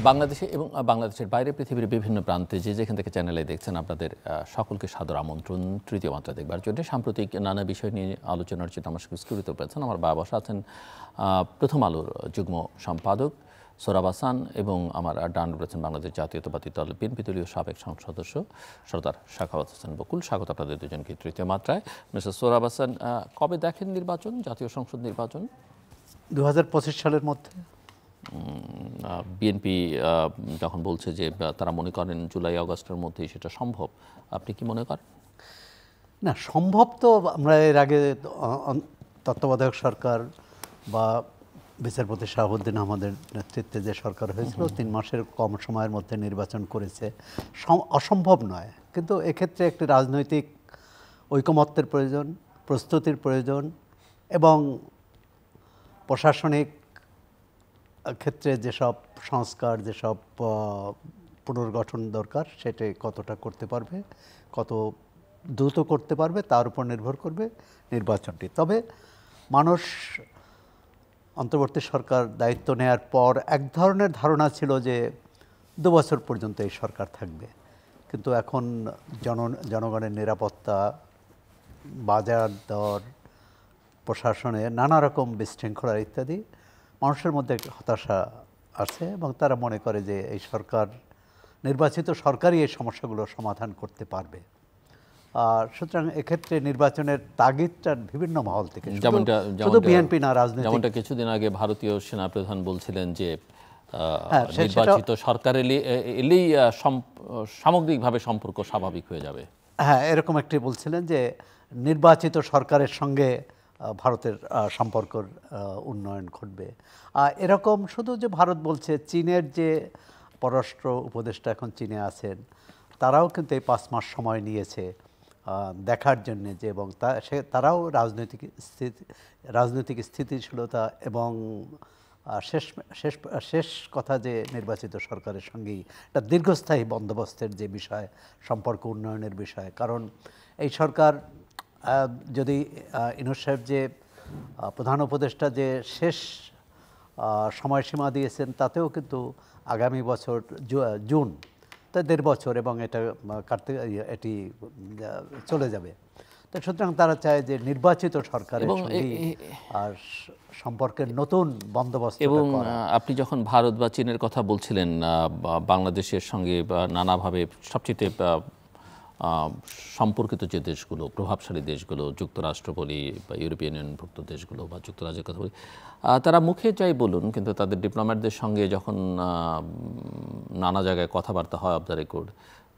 বাংলাদেশে এবং বাংলাদেশের বাইরে পৃথিবীর বিভিন্ন প্রান্তে যেখান থেকে চ্যানেলে দেখছেন আপনাদের সকলকে সাদর আমন্ত্রণ তৃতীয় মাত্রা দেখবার জন্য। সাম্প্রতিক নানা বিষয় নিয়ে আলোচনার জন্য আমার সঙ্গে স্টুডিওতে পেয়েছেন আমার বাবা আছেন প্রথম আলোর যুগ্ম সম্পাদক সোহরাব হাসান এবং আমার ডান রয়েছেন বাংলাদেশ জাতীয়তাবাদী দল বিএনপি দলীয় সাবেক সংসদ সদস্য সরদার সাখাওয়াত হোসেন বকুল। স্বাগত আপনাদের দুজনকে তৃতীয় মাত্রায়। মিস্টার সোহরাব হাসান, কবে দেখেন নির্বাচন, জাতীয় সংসদ নির্বাচন? 2025 সালের মধ্যে। বিএনপি যখন বলছে যে তারা মনে করেন জুলাই আগস্টের মধ্যেই সেটা সম্ভব, আপনি কি মনে করেন? না, সম্ভব তো আমরা এর আগে তত্ত্বাবধায়ক সরকার বা বিচারপতি শাহাবুদ্দিন আহমদের নেতৃত্বে যে সরকার হয়েছিল 3 মাসের কম সময়ের মধ্যে নির্বাচন করেছে, অসম্ভব নয়। কিন্তু এক্ষেত্রে একটি রাজনৈতিক ঐকমত্যের প্রয়োজন, প্রস্তুতির প্রয়োজন এবং প্রশাসনিক ক্ষেত্রে যেসব সংস্কার, যেসব পুনর্গঠন দরকার সেটা কতটা করতে পারবে, কত দ্রুত করতে পারবে তার উপর নির্ভর করবে নির্বাচনটি। তবে মানুষ অন্তর্বর্তী সরকার দায়িত্ব নেয়ার পর এক ধরনের ধারণা ছিল যে 2 বছর পর্যন্ত এই সরকার থাকবে, কিন্তু এখন জনগণের নিরাপত্তা, বাজার দর, প্রশাসনে নানা রকম বিশৃঙ্খলা ইত্যাদি মানুষের মধ্যে হতাশা আছে এবং তারা মনে করে যে এই সরকার, নির্বাচিত সরকারই এই সমস্যাগুলো সমাধান করতে পারবে। সুতরাং এক্ষেত্রে নির্বাচনের তাগিদটা বিভিন্ন মহল থেকে, শুধু বিএনপি না, রাজনীতি। যেমনটা কিছুদিন আগে ভারতীয় সেনাপ্রধান বলছিলেন যে নির্বাচিত সরকার এলেই সামগ্রিকভাবে সম্পর্ক স্বাভাবিক হয়ে যাবে। হ্যাঁ, এরকম একটি বলছিলেন যে নির্বাচিত সরকারের সঙ্গে ভারতের সম্পর্কের উন্নয়ন ঘটবে। এরকম শুধু যে ভারত বলছে, চীনের যে পররাষ্ট্র উপদেষ্টা এখন চীনে আছেন, তারাও কিন্তু এই 5 মাস সময় নিয়েছে দেখার জন্যে যে, এবং তারাও রাজনৈতিক স্থিতিশীলতা এবং শেষ কথা যে নির্বাচিত সরকারের সঙ্গেই একটা দীর্ঘস্থায়ী বন্দোবস্তের যে বিষয়, সম্পর্ক উন্নয়নের বিষয়। কারণ এই সরকার যদি ইউনূস সাহেব যে প্রধান উপদেষ্টা যে শেষ সময়সীমা দিয়েছেন, তাতেও কিন্তু আগামী বছর জুন, তা 1.5 বছর, এবং এটি চলে যাবে। তো সুতরাং তারা চায় যে নির্বাচিত সরকারের সঙ্গে আর সম্পর্কের নতুন বন্দোবস্ত। এবং আপনি যখন ভারত বা চীনের কথা বলছিলেন, বাংলাদেশের সঙ্গে নানাভাবে সবচেয়ে সম্পর্কিত যে দেশগুলো, প্রভাবশালী দেশগুলো, যুক্তরাষ্ট্র বলি বা ইউরোপিয়ান ইউনিয়নভুক্ত দেশগুলো বা যুক্তরাজ্যের কথা বলি, তারা মুখে যাই বলুন, কিন্তু তাদের ডিপ্লোম্যাটদের সঙ্গে যখন নানা জায়গায় কথাবার্তা হয় অফ দ্য রেকর্ড,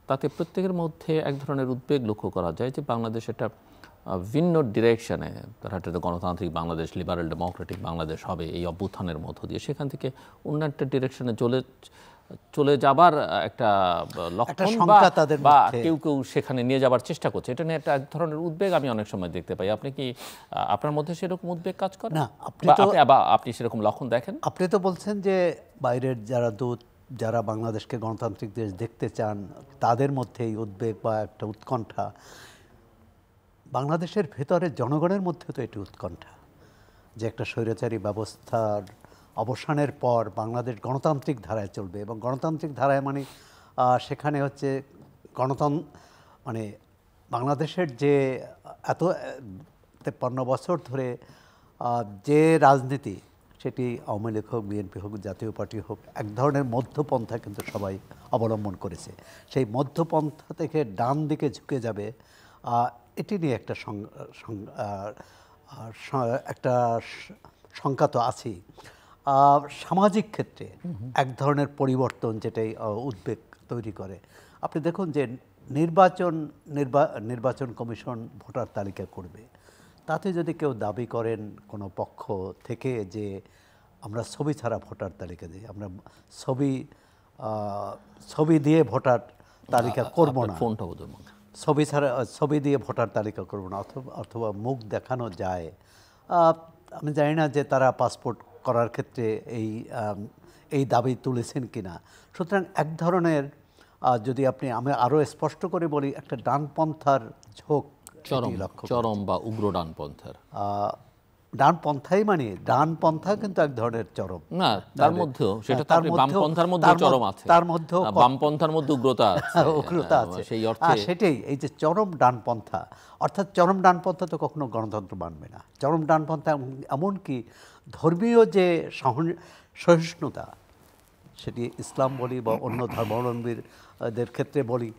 তাতে প্রত্যেকের মধ্যে এক ধরনের উদ্বেগ লক্ষ্য করা যায় যে বাংলাদেশ একটা ভিন্ন ডিরেকশনে, তারা একটা গণতান্ত্রিক বাংলাদেশ, লিবারেল ডেমোক্রেটিক বাংলাদেশ হবে এই অভ্যুত্থানের মধ্য দিয়ে, সেখান থেকে অন্য একটা ডিরেকশনে চলে যাবার একটা লক্ষণ বা কেউ সেখানে নিয়ে যাবার চেষ্টা করছে। এটা নিয়ে একটা এক ধরনের উদ্বেগ আমি অনেক সময় দেখতে পাই। আপনি কি, আপনার মধ্যে সেরকম উদ্বেগ কাজ করে না? আপনি সেরকম লক্ষণ দেখেন? আপনি তো বলছেন যে বাইরের যারা দূত, যারা বাংলাদেশকে গণতান্ত্রিক দেশ দেখতে চান, তাদের মধ্যে এই উদ্বেগ বা একটা উৎকণ্ঠা। বাংলাদেশের ভেতরে জনগণের মধ্যে তো এটি উৎকণ্ঠা যে একটা স্বৈরাচারী ব্যবস্থার অবসানের পর বাংলাদেশ গণতান্ত্রিক ধারায় চলবে, এবং গণতান্ত্রিক ধারায় মানে সেখানে হচ্ছে মানে বাংলাদেশের যে এত 53 বছর ধরে যে রাজনীতি, সেটি আওয়ামী লীগ হোক, বিএনপি হোক, জাতীয় পার্টি হোক, এক ধরনের মধ্যপন্থা কিন্তু সবাই অবলম্বন করেছে। সেই মধ্যপন্থা থেকে ডান দিকে ঝুঁকে যাবে, এটি নিয়ে একটা শঙ্কা তো আছেই। সামাজিক ক্ষেত্রে এক ধরনের পরিবর্তন যেটাই উদ্বেগ তৈরি করে। আপনি দেখুন যে নির্বাচন কমিশন ভোটার তালিকা করবে, তাতে যদি কেউ দাবি করেন কোনো পক্ষ থেকে যে আমরা ছবি ছাড়া ভোটার তালিকা দিই, আমরা ছবি দিয়ে ভোটার তালিকা করব না, ছবি দিয়ে ভোটার তালিকা করব না, অথবা মুখ দেখানো যায়। আমি জানি না যে তারা পাসপোর্ট করার ক্ষেত্রে এই দাবি তুলেছেন কিনা। সুতরাং এক ধরনের, যদি আমি আরও স্পষ্ট করে বলি, একটা ডানপন্থার ঝোঁক, চরম বা উগ্র ডানপন্থার। ডানপন্থাই মানে ডানপন্থা কিন্তু এক ধরনের চরম না, তার মধ্যেও সেটা তো তার আপনি মধ্যেও- বামপন্থার মধ্যে তার চরম আছে, তার মধ্যেও বামপন্থার মধ্যে উগ্রতা আছে, উগ্রতা আছে। সেই অর্থে সেটাই, এই যে চরম ডানপন্থা, অর্থাৎ চরম ডানপন্থা তো কখনো গণতন্ত্র মানবে না। চরম ডানপন্থা এমনকি ধর্মীয় যে সহিষ্ণুতা, সেটি ইসলাম বলি বা অন্য ধর্মাবলম্বীদের ক্ষেত্রে বলি,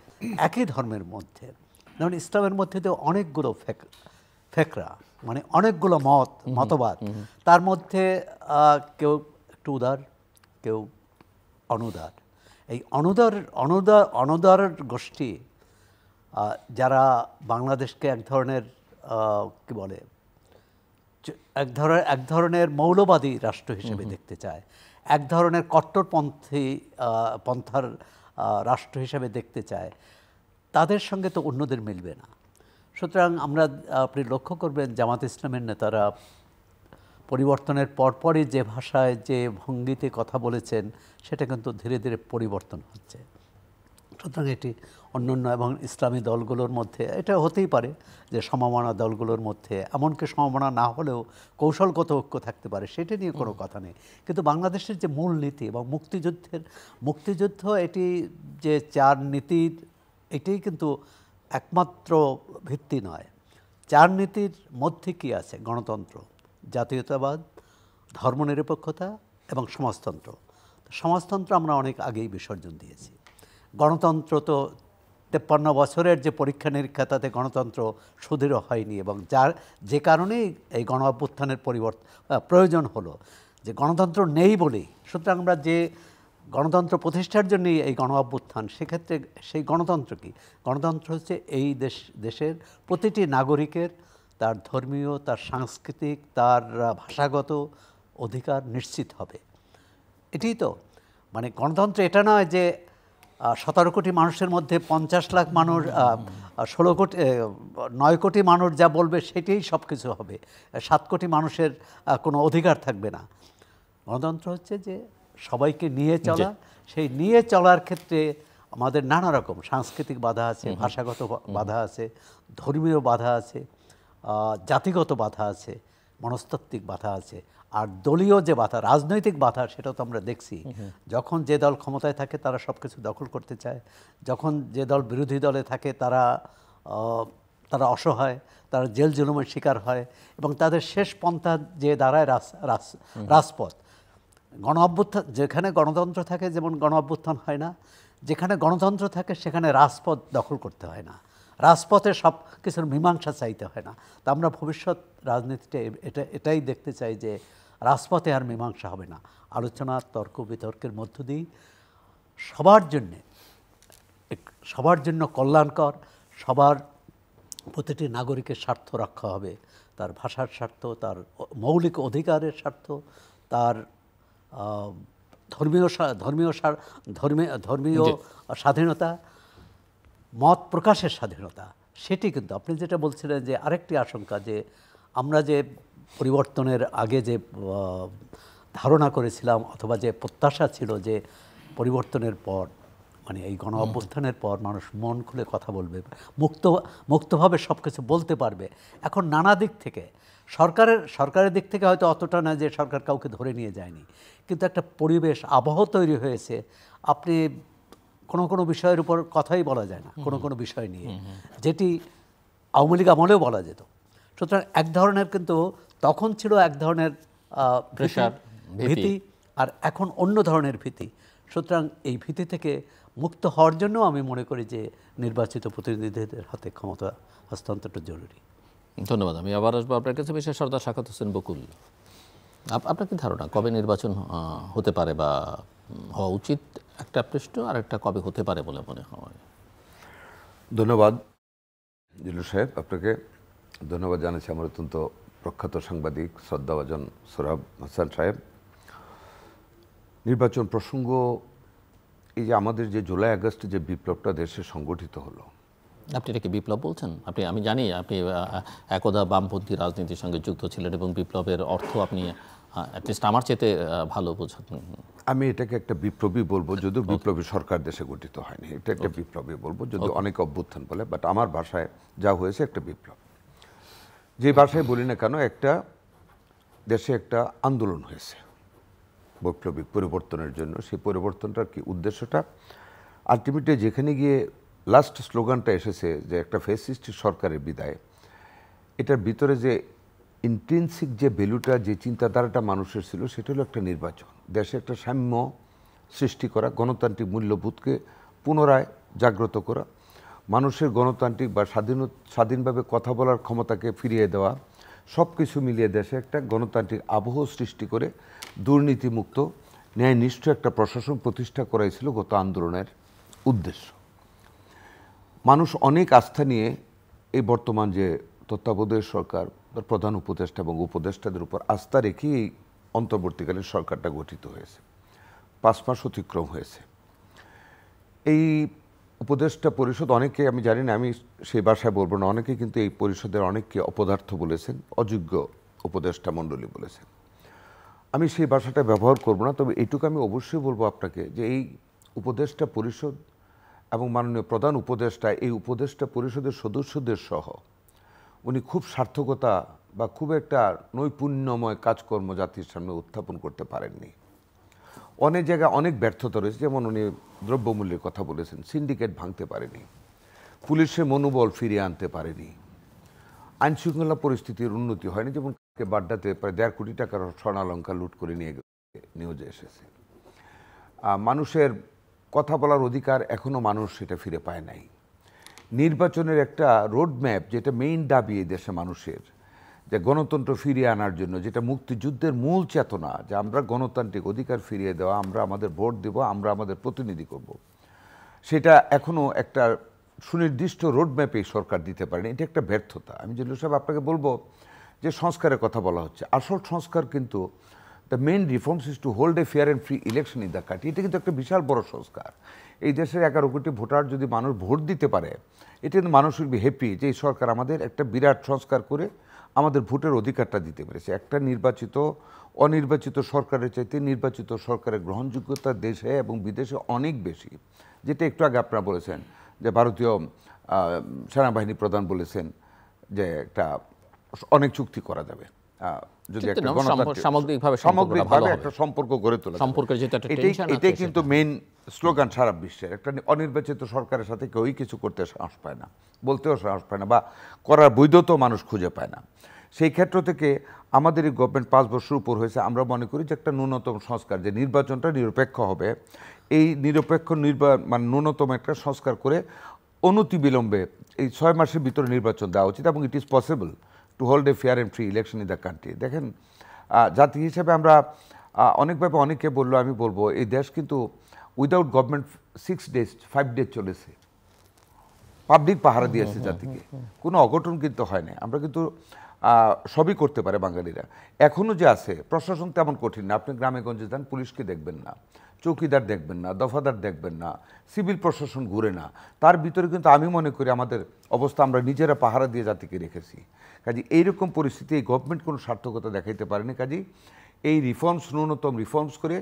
একই ধর্মের মধ্যে, যেমন ইসলামের মধ্যে তো অনেকগুলো ফেকরা, মানে অনেকগুলো মতবাদ, তার মধ্যে কেউ একটু উদার, কেউ অনুদার। এই অনুদার গোষ্ঠী যারা বাংলাদেশকে এক ধরনের কি বলে, এক ধরনের মৌলবাদী রাষ্ট্র হিসেবে দেখতে চায়, এক ধরনের কট্টরপন্থী পন্থার রাষ্ট্র হিসেবে দেখতে চায়, তাদের সঙ্গে তো অন্যদের মিলবে না। সুতরাং আপনি লক্ষ্য করবেন জামাত ইসলামের নেতারা পরিবর্তনের পরপরই যে ভাষায় যে ভঙ্গিতে কথা বলেছেন, সেটা কিন্তু ধীরে ধীরে পরিবর্তন হচ্ছে। সুতরাং এটি অন্যান্য এবং ইসলামী দলগুলোর মধ্যে এটা হতেই পারে যে সমমনা দলগুলোর মধ্যে, এমনকি সমমনা না হলেও কৌশলগত ঐক্য থাকতে পারে, সেটা নিয়ে কোনো কথা নেই। কিন্তু বাংলাদেশের যে মূল নীতি এবং মুক্তিযুদ্ধ, এটি যে চার নীতির, এটাই কিন্তু একমাত্র ভিত্তি নয়। চার নীতির মধ্যে কি আছে? গণতন্ত্র, জাতীয়তাবাদ, ধর্মনিরপেক্ষতা এবং সমাজতন্ত্র। সমাজতন্ত্র আমরা অনেক আগেই বিসর্জন দিয়েছি। গণতন্ত্র তো 53 বছরের যে পরীক্ষা নিরীক্ষা, তাতে গণতন্ত্র সুদৃঢ় হয়নি, এবং যে কারণেই এই গণ অভ্যুত্থানের প্রয়োজন হলো, যে গণতন্ত্র নেই বলেই। সুতরাং আমরা যে গণতন্ত্র প্রতিষ্ঠার জন্যই এই গণ অভ্যুত্থান, সেক্ষেত্রে সেই গণতন্ত্র কি? গণতন্ত্র হচ্ছে এই দেশের প্রতিটি নাগরিকের তার ধর্মীয়, তার সাংস্কৃতিক, তার ভাষাগত অধিকার নিশ্চিত হবে। এটাই তো মানে গণতন্ত্র। এটা নয় যে 17 কোটি মানুষের মধ্যে 50 লাখ মানুষ, 9 কোটি মানুষ যা বলবে সেটাই সব কিছু হবে, 7 কোটি মানুষের কোনো অধিকার থাকবে না। গণতন্ত্র হচ্ছে যে সবাইকে নিয়ে চলা। সেই নিয়ে চলার ক্ষেত্রে আমাদের নানা রকম সাংস্কৃতিক বাধা আছে, ভাষাগত বাধা আছে, ধর্মীয় বাধা আছে, জাতিগত বাধা আছে, মনস্তাত্ত্বিক বাধা আছে, আর দলীয় যে বাধা, রাজনৈতিক বাধা, সেটা তো আমরা দেখছি। যখন যে দল ক্ষমতায় থাকে তারা সব কিছু দখল করতে চায়, যখন যে দল বিরোধী দলে থাকে তারা অসহায়, তারা জেল জুলুমের শিকার হয়, এবং তাদের শেষ পন্থা যে দাঁড়ায় রাজপথ। গণ অভ্যুত্থান, যেখানে গণতন্ত্র থাকে যেমন গণ অভ্যুত্থান হয় না, যেখানে গণতন্ত্র থাকে সেখানে রাজপথ দখল করতে হয় না, রাজপথে সব কিছুর মীমাংসা চাইতে হয় না। তা আমরা ভবিষ্যৎ রাজনীতিতে এটাই দেখতে চাই যে রাজপথে আর মীমাংসা হবে না, আলোচনা, তর্ক বিতর্কের মধ্য দিয়েই সবার জন্য কল্যাণকর, সবার প্রতিটি নাগরিকের স্বার্থ রক্ষা হবে, তার ভাষার স্বার্থ, তার মৌলিক অধিকারের স্বার্থ, তার ধর্মীয় স্বাধীনতা, মত প্রকাশের স্বাধীনতা। সেটি কিন্তু আপনি যেটা বলছিলেন যে আরেকটি আশঙ্কা, যে আমরা যে পরিবর্তনের আগে যে ধারণা করেছিলাম অথবা যে প্রত্যাশা ছিল যে পরিবর্তনের পর, মানে এই গণ অভ্যুত্থানের পর মানুষ মন খুলে কথা বলবে, মুক্তভাবে সব কিছু বলতে পারবে। এখন নানা দিক থেকে সরকারের দিক থেকে হয়তো অতটা না, যে সরকার কাউকে ধরে নিয়ে যায়নি, কিন্তু একটা পরিবেশ, আবহ তৈরি হয়েছে। আপনি কোনো বিষয়ের উপর কথাই বলা যায় না, কোনো বিষয় নিয়ে, যেটি আওয়ামী লীগ আমলেও বলা যেত। সুতরাং এক ধরনের, কিন্তু তখন ছিল এক ধরনের ভীতি, আর এখন অন্য ধরনের ভীতি। সুতরাং এই ভীতি থেকে মুক্ত হওয়ার জন্য আমি মনে করি যে নির্বাচিত প্রতিনিধিদের হাতে ক্ষমতা হস্তান্তরটা জরুরি। ধন্যবাদ। আমি আবার আসবো আপনার কাছে। বিশেষ সর্দার সাখাওয়াত হোসেন বকুল, আপনার কি ধারণা কবে নির্বাচন হতে পারে বা হওয়া উচিত? একটা প্রশ্ন, আর একটা কবে হতে পারে বলে মনে হয়? ধন্যবাদ জিল্লুর সাহেব, আপনাকে ধন্যবাদ জানাচ্ছি আমার অত্যন্ত প্রখ্যাত সাংবাদিক শ্রদ্ধাভাজন সোহরাব হাসান সাহেব। নির্বাচন প্রসঙ্গ, এই যে আমাদের যে জুলাই আগস্টে যে বিপ্লবটা দেশে সংগঠিত হলো, আপনি এটাকে বিপ্লব বলছেন? আমি জানি আপনি একদা বামপন্থী রাজনীতির সঙ্গে যুক্ত ছিলেন এবং বিপ্লবের অর্থ আপনি অ্যাটলিস্ট আমার চেয়ে ভালো বোঝেন। আমি এটাকে একটা বিপ্লবী বলবো, যদিও বিপ্লবী সরকার দেশে গঠিত হয়নি, এটা একটা বিপ্লবী বলবো, যদিও অনেক অভ্যুত্থান বলে, বাট আমার ভাষায় যা হয়েছে একটা বিপ্লব। যে ভাষায় বলি না কেন, একটা দেশে একটা আন্দোলন হয়েছে বৈপ্লবিক পরিবর্তনের জন্য। সেই পরিবর্তনটার কি উদ্দেশ্যটা, আলটিমেটলি যেখানে গিয়ে লাস্ট স্লোগানটা এসেছে যে একটা ফ্যাসিস্ট সরকারের বিদায়, এটার ভিতরে যে ইন্ট্রিনসিক যে ভ্যালুটা, যে চিন্তাধারাটা মানুষের ছিল, সেটা হলো একটা নির্বাচন, দেশে একটা সাম্য সৃষ্টি করা, গণতান্ত্রিক মূল্যবোধকে পুনরায় জাগ্রত করা, মানুষের গণতান্ত্রিক বা স্বাধীনভাবে কথা বলার ক্ষমতাকে ফিরিয়ে দেওয়া, সব কিছু মিলিয়ে দেশে একটা গণতান্ত্রিক আবহ সৃষ্টি করে দুর্নীতিমুক্ত ন্যায়নিষ্ঠ একটা প্রশাসন প্রতিষ্ঠা করাই ছিল গত আন্দোলনের উদ্দেশ্য। মানুষ অনেক আস্থা নিয়ে এই বর্তমান যে তত্ত্বাবধায়ক সরকার, প্রধান উপদেষ্টা এবং উপদেষ্টাদের উপর আস্থা রেখে এই অন্তর্বর্তীকালীন সরকারটা গঠিত হয়েছে। 5 মাস অতিক্রম হয়েছে। এই উপদেষ্টা পরিষদ, অনেকে, আমি জানি না, আমি সেই ভাষায় বলবো না, অনেকে কিন্তু এই পরিষদের অনেককে অপদার্থ বলেছেন, অযোগ্য উপদেষ্টা মণ্ডলী বলেছেন। আমি সেই ভাষাটা ব্যবহার করব না, তবে এইটুকু আমি অবশ্যই বলবো আপনাকে যে এই উপদেষ্টা পরিষদ এবং মাননীয় প্রধান উপদেষ্টা, এই উপদেষ্টা পরিষদের সদস্যদের সহ উনি খুব সার্থকতা বা খুব একটা নৈপুণ্যময় কাজকর্ম জাতির সামনে উত্থাপন করতে পারেননি। অনেক জায়গায় অনেক ব্যর্থতা রয়েছে, যেমন উনি দ্রব্যমূল্যের কথা বলেছেন, সিন্ডিকেট ভাঙতে পারেনি, পুলিশের মনোবল ফিরিয়ে আনতে পারেনি, আইনশৃঙ্খলা পরিস্থিতির উন্নতি হয়নি, যেমন বাড্ডাতে প্রায় 1.5 কোটি টাকার স্বর্ণালঙ্কার লুট করে নিয়ে নিউজে এসেছে। মানুষের কথা বলার অধিকার এখনও মানুষ সেটা ফিরে পায় নাই। নির্বাচনের একটা রোডম্যাপ, যেটা মেইন দাবি এই দেশে মানুষের, যে গণতন্ত্র ফিরিয়ে আনার জন্য, যেটা মুক্তিযুদ্ধের মূল চেতনা, যে আমরা গণতান্ত্রিক অধিকার ফিরিয়ে দেওয়া, আমরা আমাদের ভোট দেব, আমরা আমাদের প্রতিনিধি করব, সেটা এখনও একটা সুনির্দিষ্ট রোডম্যাপে সরকার দিতে পারেনি। এটা একটা ব্যর্থতা। আমি জিল্লুর সাহেব আপনাকে বলবো যে সংস্কারের কথা বলা হচ্ছে, আসল সংস্কার কিন্তু the main reforms is to hold a fair and free election in the country. এটা কিন্তু একটা বিশাল বড় সংস্কার। এই দেশের 11 কোটি ভোটার যদি মানুষ ভোট দিতে পারে, এটা কিন্তু মানুষ উইল বি হ্যাপি যে এই সরকার আমাদের একটা বিরাট সংস্কার করে আমাদের ভোটের অধিকারটা দিতে পেরেছে। একটা নির্বাচিত অনির্বাচিত সরকারের চাইতে নির্বাচিত সরকারের গ্রহণযোগ্যতা দেশে এবং বিদেশে অনেক বেশি। যেটা একটু আগে আপনারা বলেছেন যে ভারতীয় সেনাবাহিনী প্রধান বলেছেন যে একটা অনেক চুক্তি করা যাবে যদি একটা সামগ্রিকভাবে একটা সম্পর্ক গড়ে তোলা। এটাই কিন্তু মেইন স্লোগান সারা বিশ্বের। একটা অনির্বাচিত সরকারের সাথে কেউই কিছু করতে সাহস পায় না, বলতেও সাহস পায় না, বা করার বৈধতাও মানুষ খুঁজে পায় না। সেই ক্ষেত্র থেকে আমাদের এই গভর্নমেন্ট 5 বছর উপর হয়েছে, আমরা মনে করি যে একটা ন্যূনতম সংস্কার, যে নির্বাচনটা নিরপেক্ষ হবে, এই নিরপেক্ষ মানে ন্যূনতম একটা সংস্কার করে অনতিবিলম্বে এই 6 মাসের ভিতরে নির্বাচন দেওয়া উচিত, এবং it is possible to hold a fair and free election in the country. দেখেন, জাতি হিসেবে আমরা অনেকভাবে, অনেকে বললো, আমি বলবো এই দেশ কিন্তু উইদাউট গভর্নমেন্ট 5 ডেজ চলেছে, পাবলিক পাহারা দিয়েছে জাতিকে, কোনো অঘটন কিন্তু হয় না। আমরা কিন্তু সবই করতে পারে বাঙালিরা। এখনও যে আছে, প্রশাসন তেমন কঠিন না। আপনি গ্রামে গঞ্জে যান, পুলিশকে দেখবেন না, চৌকিদার দেখবেন না, দফাদার দেখবেন না, সিভিল প্রশাসন ঘুরে না। তার ভিতরে কিন্তু আমি মনে করি আমাদের অবস্থা আমরা নিজেরা পাহারা দিয়ে জাতিকে রেখেছি। কাজে এইরকম পরিস্থিতি এই গভর্নমেন্ট কোনো সার্থকতা দেখাইতে পারেনি। কাজে এই রিফর্মস, ন্যূনতম রিফর্মস করে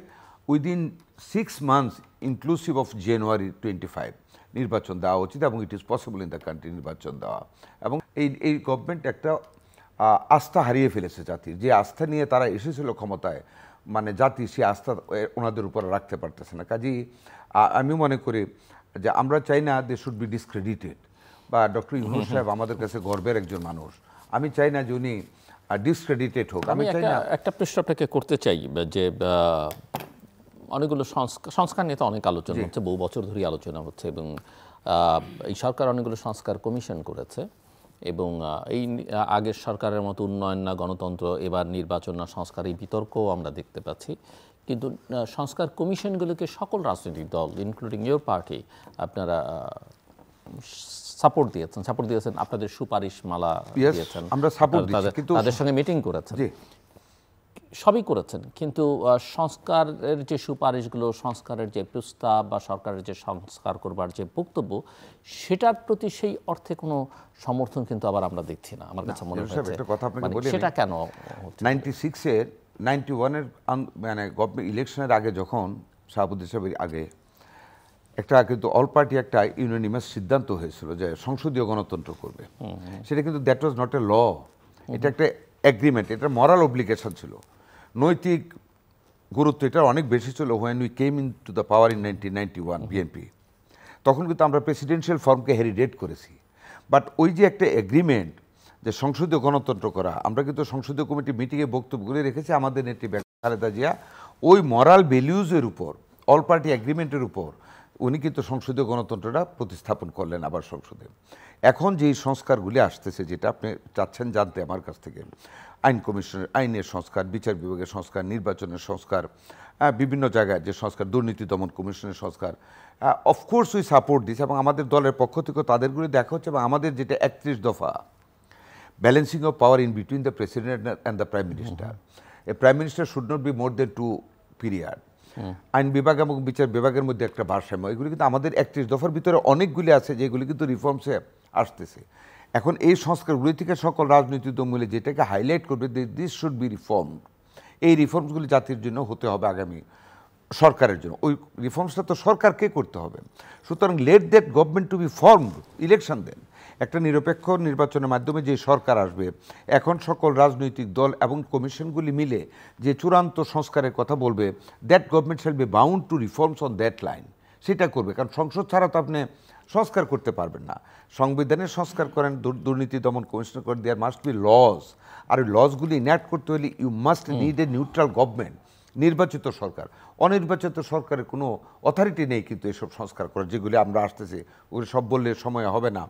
within 6 months inclusive of January 25 নির্বাচন দেওয়া উচিত, এবং it is possible in the country নির্বাচন দেওয়া। এবং এই গভর্নমেন্ট একটা আস্থা হারিয়ে ফেলেছে জাতির, যে আস্থা নিয়ে তারা এসেছিল ক্ষমতায়, মানে জাতি সে আস্থা ওনাদের উপর রাখতে পারতেছে না। কাজেই আমি মনে করি যে আমরা চাই না দে শুড বি ডিসক্রেডিটেড, বা ডক্টর ইউনূস সাহেব আমাদের কাছে গর্বের একজন মানুষ, আমি চাই না যে উনি ডিসক্রেডিটেড হোক। আমি চাই না। একটা প্রশ্ন আপনাকে করতে চাই যে অনেকগুলো সংস্কার নিয়ে তো অনেক আলোচনা হচ্ছে, বহু বছর ধরে আলোচনা হচ্ছে, এবং এই সরকার অনেকগুলো সংস্কার কমিশন করেছে, এবং এই আগের সরকারের মতো উন্নয়ন না গণতন্ত্র, এবার নির্বাচন না সংস্কার, এই বিতর্কও আমরা দেখতে পাচ্ছি। কিন্তু সংস্কার কমিশনগুলোকে সকল রাজনৈতিক দল ইনক্লুডিং ইয়োর পার্টি আপনারা সাপোর্ট দিয়েছেন, আপনাদের সুপারিশ মালা দিয়েছেন, আমরা সাপোর্ট দিয়েছি, কিন্তু তাদের সঙ্গে মিটিং করেছেন, সবই করেছেন। কিন্তু সংস্কারের যে সুপারিশগুলো, সংস্কারের যে প্রস্তাব বা সরকারের যে সংস্কার করবার যে বক্তব্য, সেটার প্রতি সেই অর্থে কোনো সমর্থন কিন্তু আবার আমরা দেখছি না। আমার কাছে মনে হচ্ছে সেটা কেন 96-এর 91-এর মানে গভর্নমেন্ট ইলেকশনের আগে, যখন শাহাবুদ্দিন সাহেবের আগে একটা কিন্তু অল পার্টি একটা ইউনানিমাস সিদ্ধান্ত হয়েছিল যে সংসদীয় গণতন্ত্র করবে, সেটা কিন্তু দ্যাট ওয়াজ নট এ ল, এটা একটা এগ্রিমেন্ট, এটা মরাল অব্লিগেশন ছিল, নৈতিক গুরুত্ব এটা অনেক বেশি ছিল। When we came in to the power in 1991 BNP, তখন কিন্তু আমরা প্রেসিডেন্সিয়াল ফর্মকে হেরিডেট করেছি। বাট ওই যে একটা এগ্রিমেন্ট যে সংসদীয় গণতন্ত্র করা, আমরা কিন্তু সংসদীয় কমিটি মিটিংয়ে বক্তব্যগুলি রেখেছি আমাদের নেত্রী বেগম খালেদা জিয়া ওই মরাল ভ্যালিউজের উপর, অল পার্টি এগ্রিমেন্টের উপর উনি কিন্তু সংসদীয় গণতন্ত্রটা প্রতিস্থাপন করলেন আবার সংসদে। এখন যেই সংস্কারগুলি আসতেছে, যেটা আপনি চাচ্ছেন জানতে আমার কাছ থেকে, আইন কমিশনের আইনের সংস্কার, বিচার বিভাগের সংস্কার, নির্বাচনের সংস্কার, বিভিন্ন জায়গায় যে সংস্কার, দুর্নীতি দমন কমিশনের সংস্কার, অফকোর্স উই সাপোর্ট দিস, এবং আমাদের দলের পক্ষ থেকে তাদেরগুলি দেখা হচ্ছে। এবং আমাদের যেটা 31 দফা, balancing of power in between the president and the prime minister, a prime minister should not be more than 2 period, আইন বিভাগ এবং বিচার বিভাগের মধ্যে একটা ভারসাম্য, এগুলি কিন্তু আমাদের 31 দফার ভিতরে অনেকগুলি আছে যেগুলি কিন্তু রিফর্মসে আসতেছে। এখন এই সংস্কারগুলি থেকে সকল রাজনৈতিক দলগুলি যেটাকে হাইলাইট করবে, দিস শুড বি রিফর্ম, এই রিফর্মসগুলি জাতির জন্য হতে হবে আগামী সরকারের জন্য। ওই রিফর্মসটা তো সরকারকে করতে হবে। সুতরাং let that government to be formed, election then, একটা নিরপেক্ষ নির্বাচনের মাধ্যমে যে সরকার আসবে, এখন সকল রাজনৈতিক দল এবং কমিশনগুলি মিলে যে চূড়ান্ত সংস্কারের কথা বলবে, that government shall be bound to reforms on that line, সেটা করবে। কারণ সংসদ ছাড়া তো আপনি সংস্কার করতে পারবেন না। সংবিধানের সংস্কার করেন, দুর্নীতি দমন কমিশন করেন, দেয়ার মাস্ট বি লজ, আর ওই লজগুলি ইনঅ্যাক্ট করতে হলে you must need a neutral government, নির্বাচিত সরকার। অনির্বাচিত সরকারের কোনো অথরিটি নেই কিন্তু এসব সংস্কার করার, যেগুলি আমরা আসতেছি ওগুলি সব বললে সময় হবে না,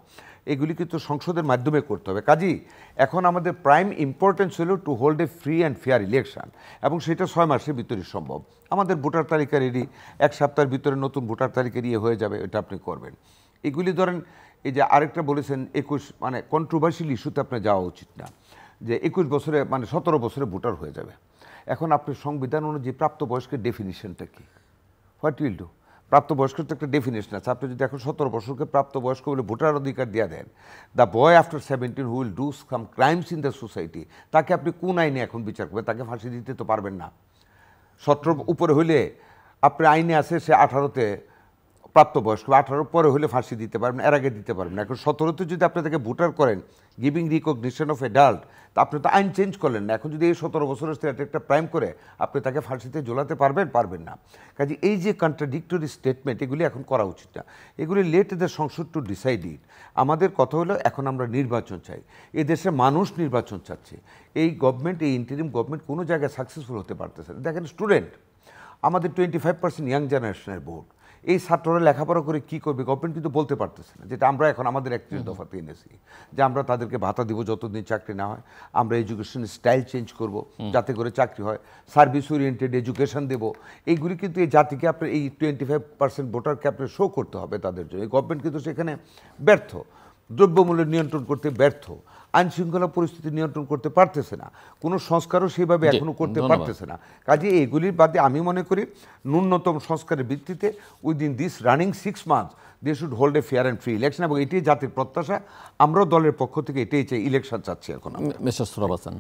এগুলি কিন্তু সংসদের মাধ্যমে করতে হবে। কাজেই এখন আমাদের প্রাইম ইম্পর্টেন্স হলো to hold a free and fair election, এবং সেটা 6 মাসের ভিতরে সম্ভব। আমাদের ভোটার তালিকা রেডি, 1 সপ্তাহের ভিতরে নতুন ভোটার তালিকা ইয়ে হয়ে যাবে, এটা আপনি করবেন। এগুলি ধরেন, এই যে আরেকটা বলেছেন 21, মানে কন্ট্রোভার্সিয়াল ইস্যুতে আপনার যাওয়া উচিত না, যে 21 বছরে মানে 17 বছরে ভোটার হয়ে যাবে। এখন আপনি সংবিধান অনুযায়ী প্রাপ্তবয়স্কের ডেফিনিশনটা কি, হোয়াট উইল ডু? প্রাপ্তবয়স্কের তো একটা ডেফিনেশন আছে। আপনি যদি এখন 17 বছরকে প্রাপ্তবয়স্ক বলে ভোটার অধিকার দিয়ে দেন, the boy after 17 who will do some crimes in the society, তাকে আপনি কোন আইনে এখন বিচার করবেন? তাকে ফাঁসি দিতে তো পারবেন না। 17 উপরে হইলে আপনি আইনে আছে সে 18তে প্রাপ্তবয়স্ক, 18 পরে হলে ফাঁসি দিতে পারবেন, এর আগে দিতে পারবেন না। এখন 17তে যদি আপনি তাকে ভোটার করেন, গিভিং রিকগনিশন অফ এডাল্ট, তা আপনি তো আইন চেঞ্জ করলেন না। এখন যদি এই 17 বছরের একটা প্রাইম করে আপনি তাকে ফাঁসিতে ঝোলাতে পারবেন না। কাজে এই যে কন্ট্রাডিক্টরি স্টেটমেন্ট, এগুলি এখন করা উচিত না। এগুলি লেট দ্য সংসদ টু ডিসাইড ইট। আমাদের কথা হলো এখন আমরা নির্বাচন চাই, এই দেশের মানুষ নির্বাচন চাচ্ছে। এই গভর্নমেন্ট, এই ইন্টারিম গভর্নমেন্ট কোনো জায়গায় সাকসেসফুল হতে পারতেছে না। দেখেন স্টুডেন্ট, আমাদের 25% ইয়াং জেনারেশনের ভোট, এই ছাত্ররা লেখাপড়া করে কি করবে গভর্নমেন্ট কিন্তু বলতে পারতেছে না। যেটা আমরা এখন আমাদের 31 দফাতে এনেছি, যে আমরা তাদেরকে ভাতা দিব যতদিন চাকরি না হয়, আমরা এডুকেশন স্টাইল চেঞ্জ করব যাতে করে চাকরি হয়, সার্ভিস ওরিয়েন্টেড এডুকেশন দেব। এইগুলি কিন্তু এই জাতিকে আপনার এই 25% ভোটারকে আপনার শো করতে হবে তাদের জন্য। এই গভর্নমেন্ট কিন্তু সেখানে ব্যর্থ, দ্রব্যমূল্য নিয়ন্ত্রণ করতে ব্যর্থ, আইন শৃঙ্খলা পরিস্থিতি নিয়ন্ত্রণ করতে পারতেছে না, কোনো সংস্কারও সেইভাবে এখনো করতে পারতেছে না। কাজে এগুলির বাদে আমি মনে করি ন্যূনতম সংস্কারের ভিত্তিতে within this running 6 months they should hold a fair and free election, এবং এটাই জাতির প্রত্যাশা। আমরাও দলের পক্ষ থেকে এটাই চাই, ইলেকশন চাচ্ছি এখন। মিস্টার সোহরাব হাসান,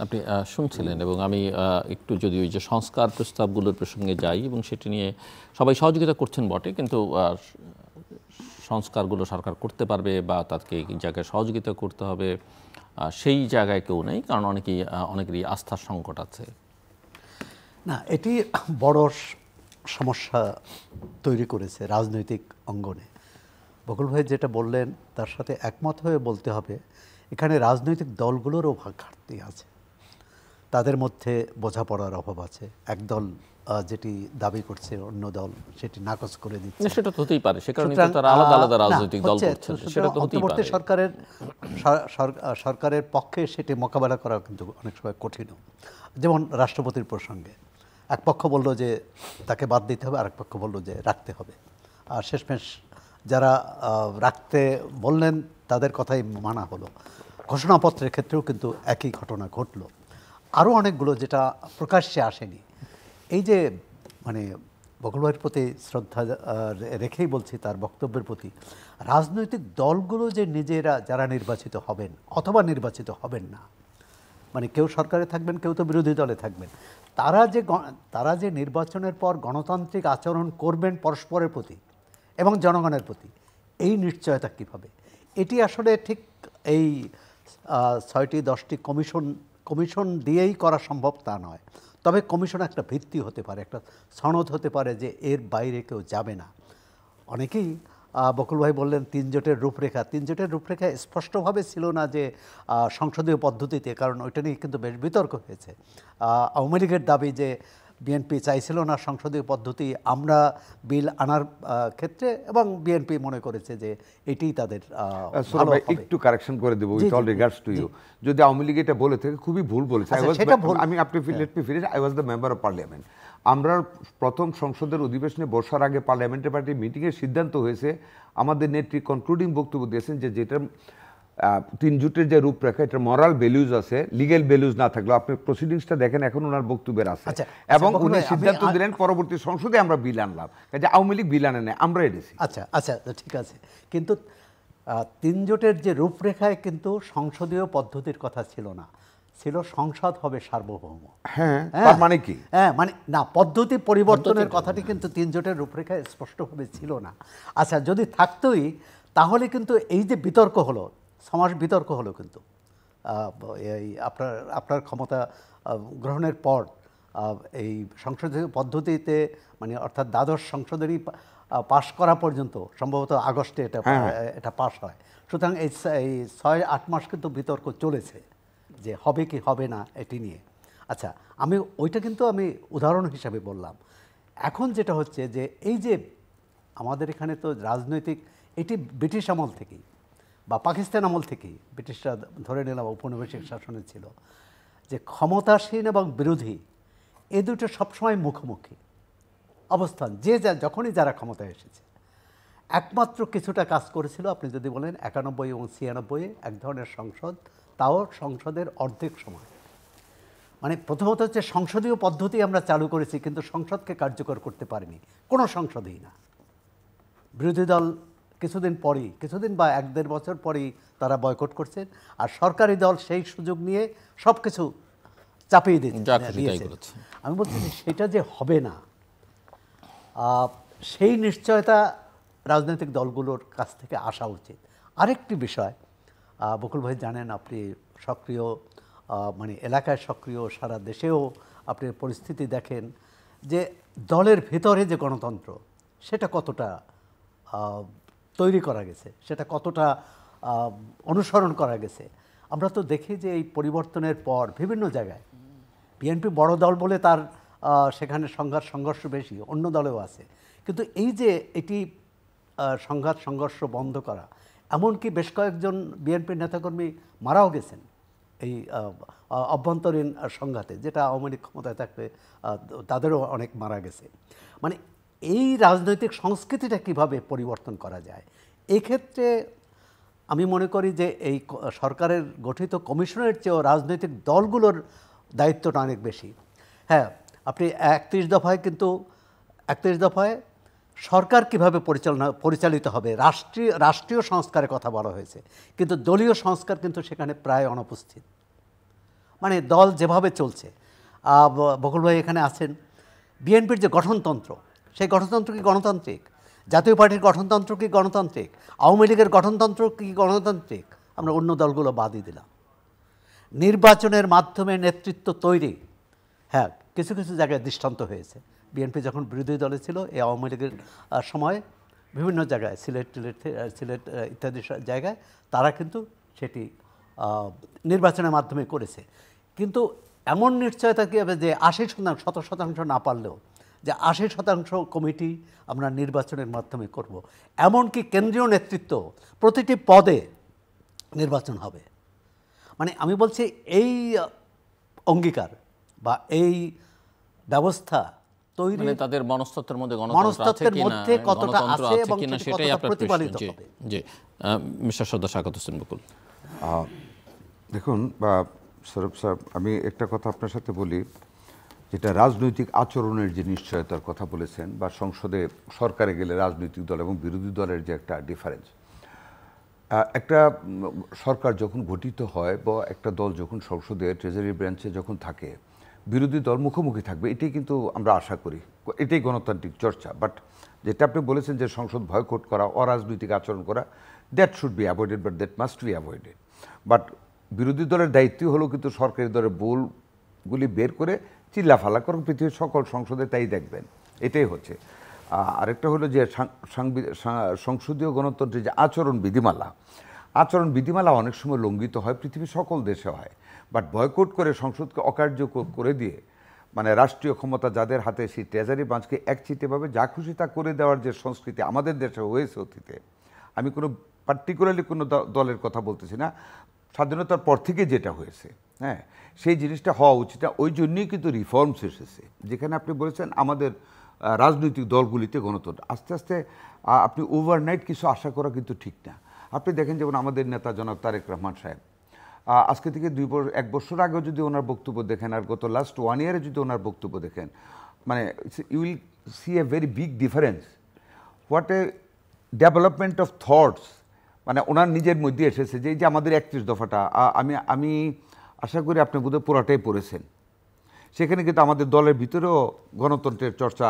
আপনি শুনছিলেন, এবং আমি একটু যদি ওই যে সংস্কার প্রস্তাবগুলোর প্রসঙ্গে যাই, এবং সেটি নিয়ে সবাই সহযোগিতা করছেন বটে, কিন্তু সংস্কারগুলো সরকার করতে পারবে বা তাকে এই জায়গায় সহযোগিতা করতে হবে সেই জায়গায় কেউ নেই, কারণ অনেকেরই আস্থার সংকট আছে। না, এটি বড় সমস্যা তৈরি করেছে রাজনৈতিক অঙ্গনে। বকুল ভাই যেটা বললেন তার সাথে একমত হয়ে বলতে হবে, এখানে রাজনৈতিক দলগুলোরও ঘাটতি আছে, তাদের মধ্যে বোঝাপড়ার অভাব আছে। একদল যেটি দাবি করছে অন্য দল সেটি নাকচ করে দিচ্ছে। সেটা তো হতেই পারে, সে কারণে তারা আলাদা আলাদা রাজনৈতিক দল করছে, সেটা তো হতেই পারে। সরকারের পক্ষে সেটি মোকাবেলা করা কিন্তু অনেক সময় কঠিন। যেমন রাষ্ট্রপতির প্রসঙ্গে এক পক্ষ বলল যে তাকে বাদ দিতে হবে, আরেক পক্ষ বলল যে রাখতে হবে, আর শেষমেশ যারা রাখতে বললেন তাদের কথাই মানা হলো। ঘোষণাপত্রের ক্ষেত্রেও কিন্তু একই ঘটনা ঘটল। আরও অনেকগুলো যেটা প্রকাশ্যে আসেনি। এই যে মানে বকুল ভাইয়ের প্রতি শ্রদ্ধা রেখেই বলছি, তার বক্তব্যের প্রতি, রাজনৈতিক দলগুলো যে নিজেরা যারা নির্বাচিত হবেন অথবা নির্বাচিত হবেন না, মানে কেউ সরকারে থাকবেন, কেউ তো বিরোধী দলে থাকবেন, তারা যে নির্বাচনের পর গণতান্ত্রিক আচরণ করবেন পরস্পরের প্রতি এবং জনগণের প্রতি, এই নিশ্চয়তা কীভাবে? এটি আসলে ঠিক এই 6টি 10টি কমিশন কমিশন দিয়েই করা সম্ভব তা নয়, তবে কমিশন একটা ভিত্তি হতে পারে, একটা সনদ হতে পারে যে এর বাইরে কেউ যাবে না। অনেকেই বকুল ভাই বললেন 3 জোটের রূপরেখা, 3 জোটের রূপরেখা স্পষ্টভাবে ছিল না যে সংসদীয় পদ্ধতিতে, কারণ ওইটা নিয়ে কিন্তু বেশ বিতর্ক হয়েছে। আওয়ামী লীগের দাবি যে বিএনপি চাইছিল না সংসদীয় পদ্ধতি, আমরা বিল আনার ক্ষেত্রে, এবং বিএনপি মনে করেছে যে এটাই তাদের ভালো হবে। একটু কারেকশন করে দেবো with all regards to you, যদি আওয়ামী লীগ এটা বলে থাকে খুবই ভুল বলেছে। আমি আপনি let me finish, I was the member of parliament. আমরা প্রথম সংসদের অধিবেশনে বসার আগে পার্লামেন্টারি পার্টি মিটিংয়ের সিদ্ধান্ত হয়েছে, আমাদের নেত্রী কনক্লুডিং বক্তব্য দিয়েছেন যে যেটা 3 জোটের যে রূপরেখা, এটা মরাল ভ্যালুজ আছে, লিগ্যাল ভ্যালুজ না থাকলেও আপনি প্রসিডিংসটা দেখেন এখন ওনার বক্তব্যের আছে, এবং উনি সিদ্ধান্ত দিলেন পরবর্তী সংসদে আমরা বিল আনলাম, যে আওয়ামী লীগ বিল আনে নেয়, আমরা এনেছি। আচ্ছা আচ্ছা ঠিক আছে, কিন্তু 3 জোটের যে রূপরেখায় কিন্তু সংসদীয় পদ্ধতির কথা ছিল না, ছিল সংসদ হবে সার্বভৌম। হ্যাঁ, তার মানে কি? হ্যাঁ, মানে না, পদ্ধতি পরিবর্তনের কথাটি কিন্তু 3 জোটের রূপরেখায় স্পষ্টভাবে ছিল না। আচ্ছা, যদি থাকতোই তাহলে কিন্তু এই যে বিতর্ক হলো, সমাজ বিতর্ক হলো কিন্তু এই আপনার ক্ষমতা গ্রহণের পর এই সংসদীয় পদ্ধতিতে, মানে অর্থাৎ দ্বাদশ সংসদেরই পাশ করা পর্যন্ত, সম্ভবত আগস্টে এটা পাশ হয়। সুতরাং এই 6-8 মাস কিন্তু বিতর্ক চলেছে যে হবে কি হবে না এটি নিয়ে। আচ্ছা, ওইটা কিন্তু আমি উদাহরণ হিসাবে বললাম। এখন যেটা হচ্ছে যে এই যে আমাদের এখানে তো রাজনৈতিক, এটি ব্রিটিশ আমল থেকেই বা পাকিস্তান আমল থেকেই, ব্রিটিশরা ধরে নিলাম ঔপনিবেশিক শাসনে ছিল, যে ক্ষমতাসীন এবং বিরোধী এ দুটো সবসময় মুখোমুখি অবস্থান, যখনই যারা ক্ষমতায় এসেছে। একমাত্র কিছুটা কাজ করেছিল, আপনি যদি বলেন 91 এবং 96 এক ধরনের সংসদ, তাও সংসদের অর্ধেক সময়। মানে প্রথমত হচ্ছে সংসদীয় পদ্ধতি আমরা চালু করেছি, কিন্তু সংসদকে কার্যকর করতে পারিনি, কোনো সংসদেই না। বিরোধী দল কিছুদিন বা 1-1.5 বছর পরেই তারা বয়কট করছেন, আর সরকারি দল সেই সুযোগ নিয়ে সব কিছু চাপিয়ে দিয়েছে। আমি বলছি যে সেটা যে হবে না, সেই নিশ্চয়তা রাজনৈতিক দলগুলোর কাছ থেকে আসা উচিত। আরেকটি বিষয়, বকুল ভাই জানেন, আপনি সক্রিয়, মানে এলাকায় সক্রিয়, সারা দেশেও আপনি পরিস্থিতি দেখেন যে দলের ভেতরে যে গণতন্ত্র, সেটা কতটা তৈরি করা গেছে, সেটা কতটা অনুসরণ করা গেছে। আমরা তো দেখি যে এই পরিবর্তনের পর বিভিন্ন জায়গায় বিএনপি বড় দল বলে তার সেখানে সংঘর্ষ বেশি, অন্য দলেও আছে, কিন্তু এই যে এটি সংঘর্ষ বন্ধ করা, এমনকি বেশ কয়েকজন বিএনপির নেতাকর্মী মারাও গেছেন এই অভ্যন্তরীণ সংঘাতে, যেটা আওয়ামী লীগ ক্ষমতায় থাকলে তাদেরও অনেক মারা গেছে। মানে এই রাজনৈতিক সংস্কৃতিটা কিভাবে পরিবর্তন করা যায়, এক্ষেত্রে আমি মনে করি যে এই সরকারের গঠিত কমিশনের চেয়েও রাজনৈতিক দলগুলোর দায়িত্বটা অনেক বেশি। হ্যাঁ, আপনি 31 দফায় সরকার কিভাবে পরিচালিত হবে, রাষ্ট্রীয় সংস্কারের কথা বলা হয়েছে, কিন্তু দলীয় সংস্কার কিন্তু সেখানে প্রায় অনুপস্থিত। মানে দল যেভাবে চলছে, বকুল ভাই এখানে আছেন, বিএনপির যে গঠনতন্ত্র, সেই গঠনতন্ত্র কি গণতান্ত্রিক? জাতীয় পার্টির গঠনতন্ত্র কি গণতান্ত্রিক? আওয়ামী লীগের গঠনতন্ত্র কি গণতান্ত্রিক? আমরা অন্য দলগুলো বাদই দিলাম। নির্বাচনের মাধ্যমে নেতৃত্ব তৈরি, হ্যাঁ, কিছু কিছু জায়গায় দৃষ্টান্ত হয়েছে। বিএনপি যখন বিরোধী দলে ছিল, এই আওয়ামী লীগের সময় বিভিন্ন জায়গায়, সিলেট ইত্যাদি জায়গায় তারা কিন্তু সেটি নির্বাচনের মাধ্যমে করেছে। কিন্তু এমন নিশ্চয়তা কী হবে যে 80% না পারলেও যে 80% কমিটি আমরা নির্বাচনের মাধ্যমে করব, এমনকি কেন্দ্রীয় নেতৃত্ব প্রতিটি পদে নির্বাচন হবে। মানে আমি বলছি এই অঙ্গীকার বা এই ব্যবস্থা তৈরি, মানে তাদের মনস্তত্ত্বের মধ্যে কতটা আছে এবং সেটাই আপনার প্রতিপালিত হবে। জি, মিস্টার সর্দার শাকাত হোসেন বকুল। দেখুন সৌরভ সাহেব, আমি একটা কথা আপনার সাথে বলি, যেটা রাজনৈতিক আচরণের যে নিশ্চয়তার কথা বলেছেন, বা সংসদে সরকারে গেলে রাজনৈতিক দল এবং বিরোধী দলের যে একটা ডিফারেন্স, একটা সরকার যখন গঠিত হয় বা একটা দল যখন সংসদে ট্রেজারি ব্রাঞ্চে যখন থাকে, বিরোধী দল মুখোমুখি থাকবে, এটাই কিন্তু আমরা আশা করি, এটাই গণতান্ত্রিক চর্চা। বাট যেটা আপনি বলেছেন যে সংসদ ভয়কট করা, অরাজনৈতিক আচরণ করা, that should be avoided, but that must be avoided. But বিরোধী দলের দায়িত্বই হলো কিন্তু সরকারি দলের ভুলগুলি বের করে চিল্লাফালা করে পৃথিবীর সকল সংসদে তাই দেখবেন, এটাই হচ্ছে। আরেকটা হলো যে সংসদীয় গণতন্ত্রের যে আচরণ বিধিমালা অনেক সময় লঙ্ঘিত হয়, পৃথিবীর সকল দেশে হয়, বাট বয়কট করে সংসদকে অকার্যকর করে দিয়ে মানে রাষ্ট্রীয় ক্ষমতা যাদের হাতে সেই ট্রেজারি ব্রাঞ্চকে একচিটিয়াভাবে যা খুশি তা করে দেওয়ার যে সংস্কৃতি আমাদের দেশে হয়েছে অতীতে, আমি কোনো পার্টিকুলারলি কোনো দলের কথা বলতেছি না, স্বাধীনতার পর থেকে যেটা হয়েছে, হ্যাঁ, সেই জিনিসটা হওয়া উচিত না। ওই জন্যই কিন্তু রিফর্মস এসেছে, যেখানে আপনি বলেছেন আমাদের রাজনৈতিক দলগুলিতে গণতন্ত্র আস্তে আস্তে আপনি ওভারনাইট কিছু আশা করা কিন্তু ঠিক না। আপনি দেখেন যেমন আমাদের নেতা জনাব তারেক রহমান সাহেব, আজকে থেকে 1 বছর আগেও যদি ওনার বক্তব্য দেখেন আর গত লাস্ট 1 ইয়ারে যদি ওনার বক্তব্য দেখেন, মানে you will see a very big difference, what a development of thoughts, মানে ওনার নিজের মধ্যে এসেছে যে এই যে আমাদের 31 দফাটা, আমি আশা করি আপনি বোধহয় পুরাটাই পড়েছেন, সেখানে কিন্তু আমাদের দলের ভিতরেও গণতন্ত্রের চর্চা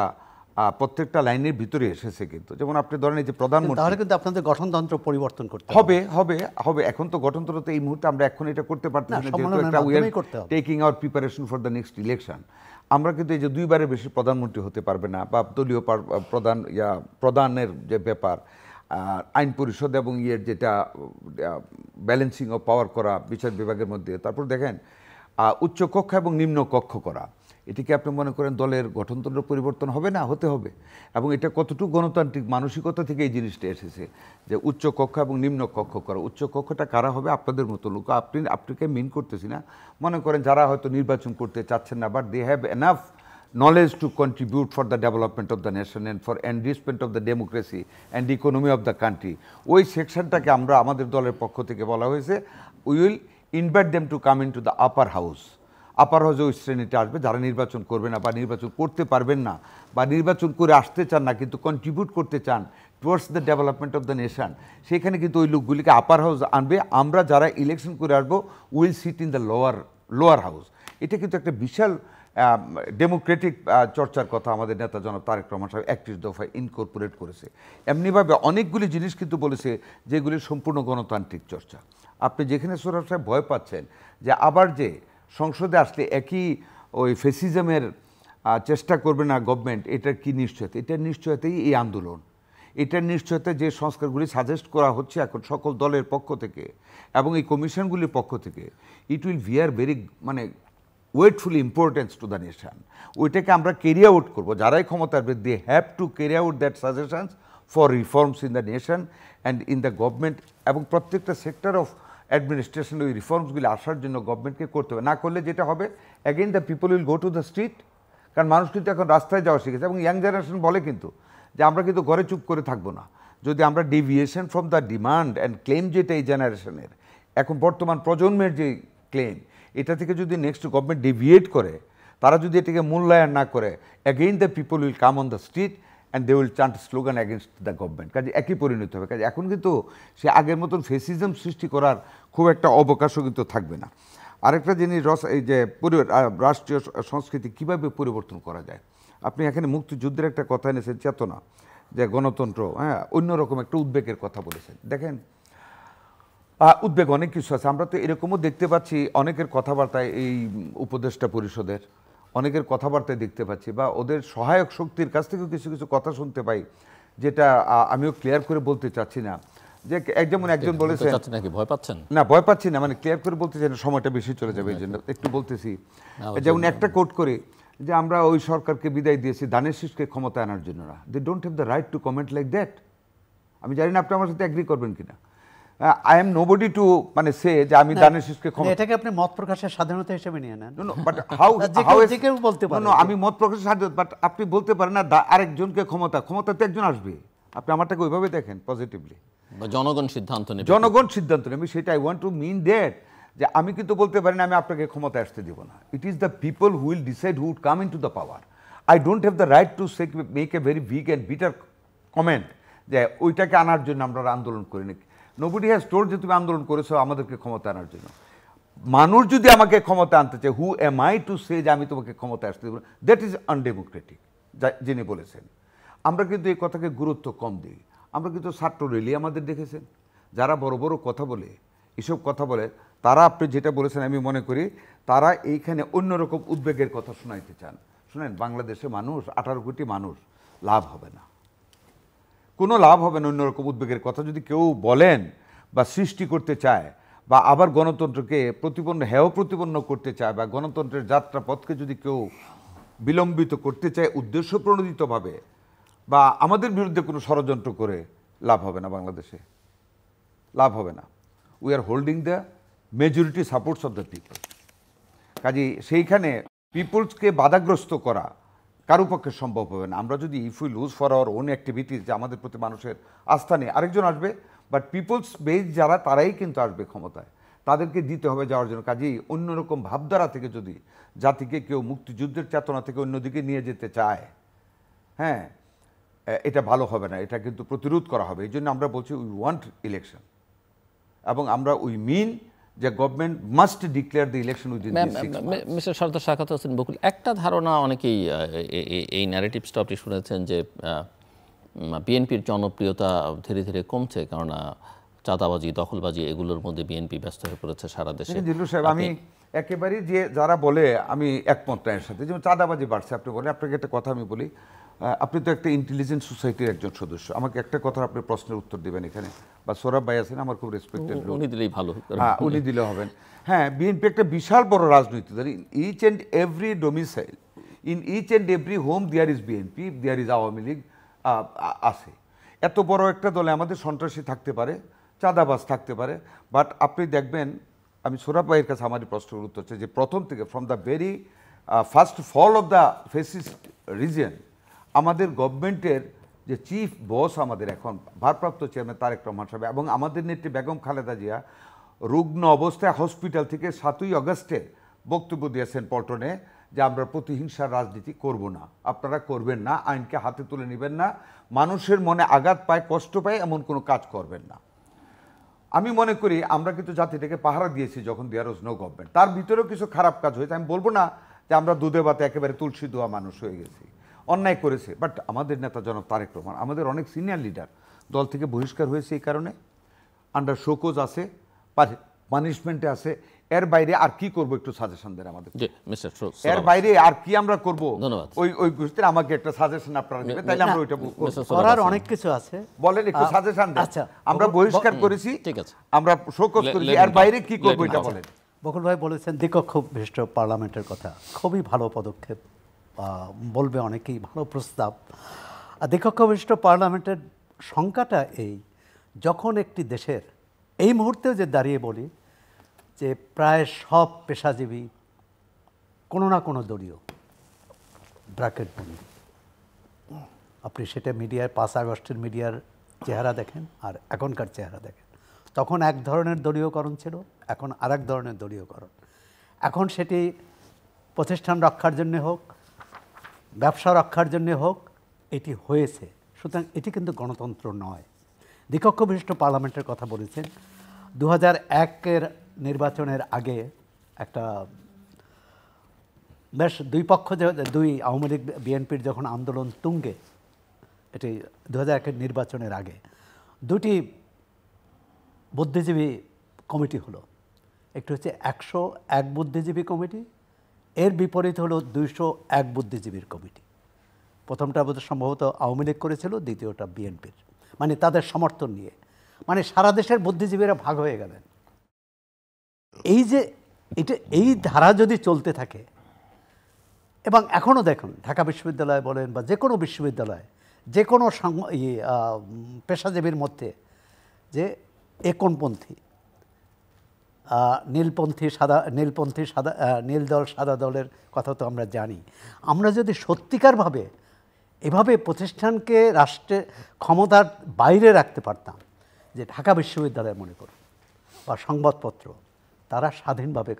প্রত্যেকটা লাইনের ভিতরে এসেছে কিন্তু, যেমন আপনি ধরেন এই যে প্রধানমন্ত্রী, তাহলে কিন্তু আপনাদের গঠনতন্ত্র পরিবর্তন করতে হবে হবে হবে এখন তো গঠনতন্ত্র তো এই মুহূর্তে আমরা এখন এটা করতে পারতেছি না, যেহেতু একটা we are taking our preparation for the next election. আমরা কিন্তু এই যে 2বারের বেশি প্রধানমন্ত্রী হতে পারবে না, বা দলীয় প্রধানের যে ব্যাপার, আইন পরিষদ এবং যেটা ব্যালেন্সিং অফ পাওয়ার করা বিচার বিভাগের মধ্যে, তারপর দেখেন উচ্চ কক্ষ এবং নিম্ন কক্ষ করা, এটিকে আপনি মনে করেন দলের গঠনতন্ত্র পরিবর্তন হবে না? হতে হবে। এবং এটা কতটুকু গণতান্ত্রিক মানসিকতা থেকে এই জিনিসটা এসেছে যে উচ্চ কক্ষ এবং নিম্ন কক্ষ করা। উচ্চ কক্ষটা কারা হবে? আপনাদের মতো লোক, আপনাকে মিন করতেছি না, মনে করেন যারা হয়তো নির্বাচন করতে চাচ্ছেন না, but they have enough knowledge to contribute for the development of the nation and for enrichment of the democracy and economy of the country, ওই সেকশনটাকে আমরা আমাদের দলের পক্ষ থেকে বলা হয়েছে we will invite them to come in to the upper house. Upper হাউসে ওই শ্রেণীটা আসবে যারা নির্বাচন করবে না বা নির্বাচন করতে পারবেন না বা নির্বাচন করে আসতে চান না কিন্তু কন্ট্রিবিউট করতে চান towards the development of the nation, সেখানে কিন্তু ওই লোকগুলিকে আপার হাউস আনবে। আমরা যারা ইলেকশন করে আসবো will seat in the lower house. এটা কিন্তু একটা বিশাল ডেমোক্রেটিক চর্চার কথা আমাদের নেতা জনাব তারেক রহমান সাহেব 31 দফায় ইনকর্পোরেট করেছে। এমনিভাবে অনেকগুলি জিনিস কিন্তু বলেছে যেগুলি সম্পূর্ণ গণতান্ত্রিক চর্চা। আপনি যেখানে সোহরাব সাহেব ভয় পাচ্ছেন যে আবার যে সংসদে আসলে একই ওই ফেসিজমের চেষ্টা করবে না গভর্নমেন্ট, এটার কি নিশ্চয়তা? এটার নিশ্চয়তাই এই আন্দোলন, এটার নিশ্চয়তা যে সংস্কারগুলি সাজেস্ট করা হচ্ছে এখন সকল দলের পক্ষ থেকে এবং এই কমিশনগুলির পক্ষ থেকে, ইট উইল ভিয়ার ভেরি মানে weightful importance to the nation. ওইটাকে আমরা ক্যারি আউট করবো, যারাই ক্ষমতা আসবে they have to carry out that suggestions for reforms in the nation and in the government, এবং প্রত্যেকটা সেক্টর অফ অ্যাডমিনিস্ট্রেশন ওই রিফর্মসগুলি আসার জন্য গভর্নমেন্টকে করতে হবে। না করলে যেটা হবে again the people will go to the street, কারণ মানুষ কিন্তু এখন রাস্তায় যাওয়া শিখেছে এবং ইয়াং জেনারেশন বলে কিন্তু যে আমরা কিন্তু ঘরে চুপ করে থাকবো না। যদি আমরা deviation from the demand and claim যেটা এই জেনারেশনের এখন বর্তমান প্রজন্মের যে ক্লেম, এটা থেকে যদি নেক্সট গভর্নমেন্ট ডেভিয়েট করে, তারা যদি এটাকে মূল্যায়ন না করে, again the people will come on the street and they will chant slogan against the government. কাজে একই পরিণত হবে। কাজে এখন কিন্তু সে আগের মতন ফেসিজম সৃষ্টি করার খুব একটা অবকাশও কিন্তু থাকবে না। আরেকটা জিনিস এই যে রাষ্ট্রীয় সংস্কৃতি কীভাবে পরিবর্তন করা যায়, আপনি এখানে মুক্তিযুদ্ধের একটা কথা এনেছেন, চেতনা, যে গণতন্ত্র, হ্যাঁ, অন্যরকম একটা উদ্বেগের কথা বলেছেন। দেখেন উদ্বেগ অনেক কিছু আছে, আমরা তো এরকমও দেখতে পাচ্ছি অনেকের কথাবার্তায়, এই উপদেষ্টা পরিষদের অনেকের কথাবার্তায় দেখতে পাচ্ছি বা ওদের সহায়ক শক্তির কাছ থেকেও কিছু কিছু কথা শুনতে পাই, যেটা আমিও ক্লিয়ার করে বলতে চাচ্ছি না। যে যেমন একজন বলেছেন ভয় পাচ্ছেন না, ভয় পাচ্ছি না, মানে ক্লিয়ার করে বলতে চাই না, সময়টা বেশি চলে যাবে এই জন্য একটু বলতেছি। যেমন একটা কোট করে যে আমরা ওই সরকারকে বিদায় দিয়েছি ধানের শীষকে ক্ষমতা আনার জন্য না। They don't have the right to comment like that. আমি জানি না আপনি আমার সাথে এগ্রি করবেন কিনা। আই এম নোবডি টু মানে সে যে আমি ধানের শীষকে ক্ষমতা, এটাকে আপনি মত প্রকাশের স্বাধীনতা হিসেবে নিয়ে নেন। বাট হাউ বলতে পারেন আমি মত প্রকাশের স্বাধীনতা, বাট আপনি বলতে পারেন না আরেকজনকে ক্ষমতাতে একজন আসবে। আপনি আমারটাকে ওইভাবে দেখেন পজিটিভলি, জনগণ সিদ্ধান্ত নেবে, জনগণ সিদ্ধান্ত নেবে, সেটা I want to mean that. যে আমি কিন্তু বলতে পারি না আমি আপনাকে ক্ষমতা আসতে দিব না। It is the people who will decide who would come in to the power. I don't have the right to make a very big and bitter comment যে ওইটাকে আনার জন্য আমরা আন্দোলন করিনি। নোবডি হ্যাজ টোল্ড যে তুমি আন্দোলন করেছো আমাদেরকে ক্ষমতা আনার জন্য। মানুষ যদি আমাকে ক্ষমতা আনতে চায়, who am I to say যে আমি তোমাকে ক্ষমতা আসতে দেব? দ্যাট ইজ আনডেমোক্রেটিক, যিনি বলেছেন। আমরা কিন্তু এই কথাকে গুরুত্ব কম দিই। আমরা কিন্তু ছাত্র রেলি আমাদের দেখেছেন, যারা বড় বড় কথা বলে, এসব কথা বলে, তারা আপনি যেটা বলেছেন আমি মনে করি তারা এইখানে অন্যরকম উদ্বেগের কথা শোনাইতে চান। শুনেন, বাংলাদেশে মানুষ 18 কোটি মানুষ, লাভ হবে না, কোনো লাভ হবে না অন্যরকম উদ্বেগের কথা যদি কেউ বলেন বা সৃষ্টি করতে চায়, বা আবার গণতন্ত্রকে হেয় প্রতিপন্ন করতে চায়, বা গণতন্ত্রের যাত্রাপথকে যদি কেউ বিলম্বিত করতে চায় উদ্দেশ্য প্রণোদিতভাবে, বা আমাদের বিরুদ্ধে কোনো ষড়যন্ত্র করে, লাভ হবে না, বাংলাদেশে লাভ হবে না। We are holding the majority supports of the people. কাজেই সেইখানে পিপলসকে বাধাগ্রস্ত করা কারো পক্ষে সম্ভব হবে না। আমরা যদি if we loose for our own activities, যে আমাদের প্রতি মানুষের আস্থা নেই, আরেকজন আসবে, বাট পিপলস বেস যারা তারাই কিন্তু আসবে ক্ষমতায়, তাদেরকে দিতে হবে যাওয়ার জন্য। কাজেই অন্যরকম ভাবধারা থেকে যদি জাতিকে কেউ মুক্তিযুদ্ধের চেতনা থেকে অন্যদিকে নিয়ে যেতে চায়, হ্যাঁ, এটা ভালো হবে না, এটা কিন্তু প্রতিরোধ করা হবে। এই জন্য আমরা বলছি উই ওয়ান্ট ইলেকশন, এবং আমরা উই মিন যে government must declare the election within this 6 months। Mister Sardar শাখাত হোসেন বকুল, একটা ধারণা অনেকেই এই ন্যারেটিভসটা আপনি শুনেছেন যে বিএনপির জনপ্রিয়তা ধীরে ধীরে কমছে, কেননা চাঁদাবাজি, দখলবাজি এগুলোর মধ্যে বিএনপি ব্যস্ত হয়ে পড়েছে সারা দেশে। জিল্লুর সাহেব, আমি একেবারেই যে যারা বলে আমি একমত না এর সাথে, যেমন চাঁদাবাজি বাড়ছে আপনি বলেন। আপনাকে একটা কথা আমি বলি, আপনি তো একটা ইন্টেলিজেন্ট সোসাইটির একজন সদস্য, আমাকে একটা কথা আপনি প্রশ্নের উত্তর দিবেন এখানে, বা সৌরভ ভাই আছেন আমার খুব রেসপেক্টেড লোক, উনি দিলেই ভালো। হ্যাঁ, উনি দিলে হবেন। হ্যাঁ, বিএনপি একটা বিশাল বড় রাজনৈতিক দল। In each and every domicile, in each and every home there is BNP, there is Awami League আছে। এত বড় একটা দলে আমাদের সন্ত্রাসী থাকতে পারে, চাঁদাবাজ থাকতে পারে, বাট আপনি দেখবেন, আমি সৌরভ ভাইয়ের কাছে আমার প্রশ্নের উত্তর হচ্ছে যে প্রথম থেকে from the very first fall of the fascist regime, আমাদের গভর্নমেন্টের যে চিফ বস আমাদের এখন ভারপ্রাপ্ত চেয়ারম্যান তারেক রহমান সাহেব, এবং আমাদের নেত্রী বেগম খালেদা জিয়া রুগ্ন অবস্থায় হসপিটাল থেকে 7ই আগস্টে বক্তব্য দিয়েছেন পল্টনে যে আমরা প্রতিহিংসার রাজনীতি করব না, আপনারা করবেন না, আইনকে হাতে তুলে নেবেন না, মানুষের মনে আঘাত পায়, কষ্ট পায় এমন কোনো কাজ করবেন না। আমি মনে করি আমরা কিন্তু জাতিটাকে পাহারা দিয়েছি যখন দেয়ার ওয়াজ নো গভর্নমেন্ট। তার ভিতরেও কিছু খারাপ কাজ হয়েছে, আমি বলবো না যে আমরা দুধে ভাতে একেবারে তুলসী দোয়া মানুষ হয়ে গেছি, অন্যায় করেছে, বাট আমাদের নেতা জনাব তারেক রহমান, আমাদের অনেক সিনিয়র লিডার দল থেকে বহিষ্কার হয়েছে এই কারণে, আন্ডার শোকজ আছে, পানিশমেন্টে আছে। এর বাইরে আর কি করব, একটু সাজেশন দেন আমাদের। এর বাইরে আর কি আমরা করব? ধন্যবাদ। ওই গোষ্ঠীর আমাকে একটা সাজেশন আপনারা দিবেন, তাইলে আমরা ওইটা করার অনেক কিছু আছে, বলেন একটু সাজেশন দেন। আচ্ছা, আমরা বহিষ্কার করেছি, ঠিক আছে, আমরা শোকজ করেছি, এর বাইরে কি করব এটা বলেন। বকুল ভাই বলেছেন দ্বিকক্ষ বিশিষ্ট পার্লামেন্টের কথা, খুবই ভালো পদক্ষেপ, বলবে অনেকেই ভালো প্রস্তাব। আর দ্বিকক্ষ বিশিষ্ট পার্লামেন্টের সংখ্যাটা এই, যখন একটি দেশের এই মুহূর্তেও যে দাঁড়িয়ে বলি যে প্রায় সব পেশাজীবী কোনো না কোনো দলীয় ব্র্যাকেট বন্দি, আপনি সেটা মিডিয়ার 5 আগস্টের মিডিয়ার চেহারা দেখেন আর এখনকার চেহারা দেখেন, তখন এক ধরনের দলীয়করণ ছিল, এখন আরেক ধরনের দলীয়করণ। এখন সেটি প্রতিষ্ঠান রক্ষার জন্যে হোক, ব্যবসা রক্ষার জন্যে হোক, এটি হয়েছে। সুতরাং এটি কিন্তু গণতন্ত্র নয়। দ্বিকক্ষ বিশিষ্ট পার্লামেন্টের কথা বলেছেন। 2001-এর নির্বাচনের আগে একটা বেশ দুই আওয়ামী লীগ বিএনপির যখন আন্দোলন তুঙ্গে, এটি 2001-এর নির্বাচনের আগে দুটি বুদ্ধিজীবী কমিটি হলো, একটি হচ্ছে 101 বুদ্ধিজীবী কমিটি, এর বিপরীত হলো 201 বুদ্ধিজীবীর কমিটি। প্রথমটা সম্ভবত আওয়ামী লীগ করেছিল, দ্বিতীয়টা বিএনপির, মানে তাদের সমর্থন নিয়ে, মানে সারা দেশের বুদ্ধিজীবীরা ভাগ হয়ে গেলেন। এই যে এই ধারা যদি চলতে থাকে, এবং এখনও দেখুন ঢাকা বিশ্ববিদ্যালয় বলেন বা যে কোনো বিশ্ববিদ্যালয়, যে কোনো পেশাজীবীর মধ্যে যে কোনপন্থী, নীলপন্থী সাদা, নীল দল সাদা দলের কথা তো আমরা জানি। আমরা যদি সত্যিকারভাবে এভাবে প্রতিষ্ঠানকে রাষ্ট্রের ক্ষমতার বাইরে রাখতে পারতাম, যে ঢাকা বিশ্ববিদ্যালয় মনে করুন বা সংবাদপত্র, তারা স্বাধীনভাবে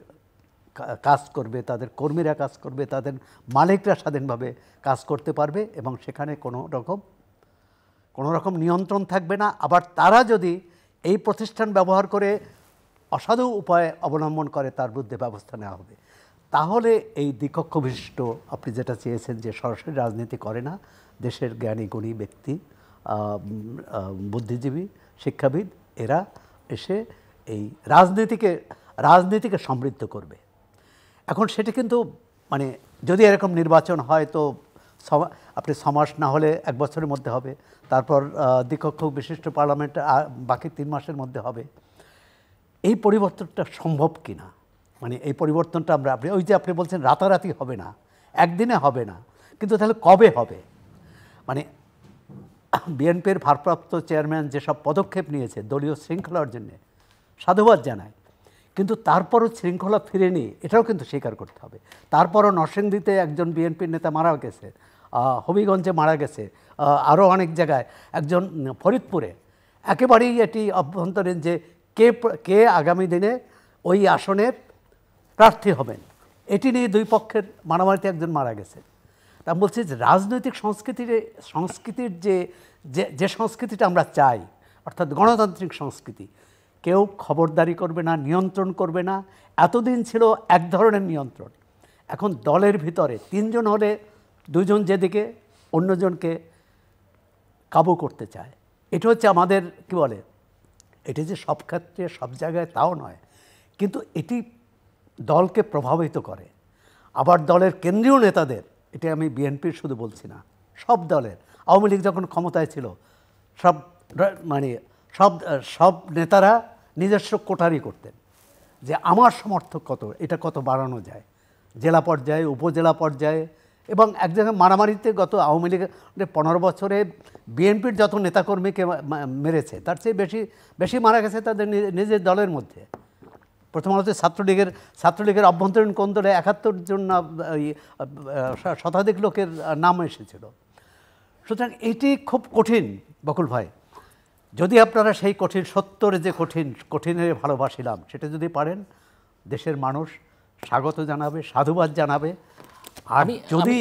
কাজ করবে, তাদের কর্মীরা কাজ করবে, তাদের মালিকরা স্বাধীনভাবে কাজ করতে পারবে, এবং সেখানে কোনো রকম নিয়ন্ত্রণ থাকবে না। আবার তারা যদি এই প্রতিষ্ঠান ব্যবহার করে অসাধু উপায় অবলম্বন করে, তার বিরুদ্ধে ব্যবস্থা নেওয়া হবে। তাহলে এই দ্বিকক্ষ বিশিষ্ট, আপনি যেটা চেয়েছেন যে সরাসরি রাজনীতি করে না, দেশের জ্ঞানী গুণী ব্যক্তি, বুদ্ধিজীবী, শিক্ষাবিদ, এরা এসে এই রাজনীতিকে রাজনীতিকে সমৃদ্ধ করবে। এখন সেটা কিন্তু মানে যদি এরকম নির্বাচন হয় তো আপনি 6 মাস না হলে 1 বছরের মধ্যে হবে, তারপর দ্বিকক্ষ বিশিষ্ট পার্লামেন্ট বাকি 3 মাসের মধ্যে হবে। এই পরিবর্তনটা সম্ভব কিনা, মানে এই পরিবর্তনটা আপনি ওই যে আপনি বলছেন রাতারাতি হবে না, একদিনে হবে না, কিন্তু তাহলে কবে হবে? মানে বিএনপির ভারপ্রাপ্ত চেয়ারম্যান যেসব পদক্ষেপ নিয়েছে দলীয় শৃঙ্খলার জন্য সাধুবাদ জানায়, কিন্তু তারপরও শৃঙ্খলা ফিরেনি, এটাও কিন্তু স্বীকার করতে হবে। তারপরও নরসিংদীতে একজন বিএনপির নেতা মারা গেছে, হবিগঞ্জে মারা গেছে, আরও অনেক জায়গায়, একজন ফরিদপুরে। একেবারেই এটি অভ্যন্তরীণ যে কে আগামী দিনে ওই আসনের প্রার্থী হবেন, এটি নিয়ে দুই পক্ষের মারামারিতে একজন মারা গেছে। তা আমি বলছি যে রাজনৈতিক সংস্কৃতির যে সংস্কৃতিটা আমরা চাই, অর্থাৎ গণতান্ত্রিক সংস্কৃতি, কেউ খবরদারি করবে না, নিয়ন্ত্রণ করবে না। এতদিন ছিল এক ধরনের নিয়ন্ত্রণ, এখন দলের ভিতরে 3 জন হলে 2 জন যেদিকে অন্যজনকে কাবু করতে চায়। এটা হচ্ছে আমাদের কি বলে, এটি যে সব ক্ষেত্রে সব জায়গায় তাও নয়, কিন্তু এটি দলকে প্রভাবিত করে। আবার দলের কেন্দ্রীয় নেতাদের, এটা আমি বিএনপির শুধু বলছি না, সব দলের, আওয়ামী লীগ যখন ক্ষমতায় ছিল সব নেতারা নিজস্ব কোটারি করতেন যে আমার সমর্থক কত, এটা কত বাড়ানো যায়, জেলা পর্যায়ে, উপজেলা পর্যায়ে। এবং এক জায়গায় মারামারিতে গত আওয়ামী লীগের 15 বছরে বিএনপির যত নেতাকর্মীকে মেরেছে তার চেয়ে বেশি মারা গেছে তাদের নিজের দলের মধ্যে। প্রথমত ছাত্রলীগের অভ্যন্তরীণ কোন্দলে 71 জন শতাধিক লোকের নাম এসেছিল। সুতরাং এটি খুব কঠিন বকুল ভাই, যদি আপনারা সেই কঠিন সত্যের যে কঠিনের ভালোবাসিলাম সেটা যদি পারেন, দেশের মানুষ স্বাগত জানাবে, সাধুবাদ জানাবে। আর যদি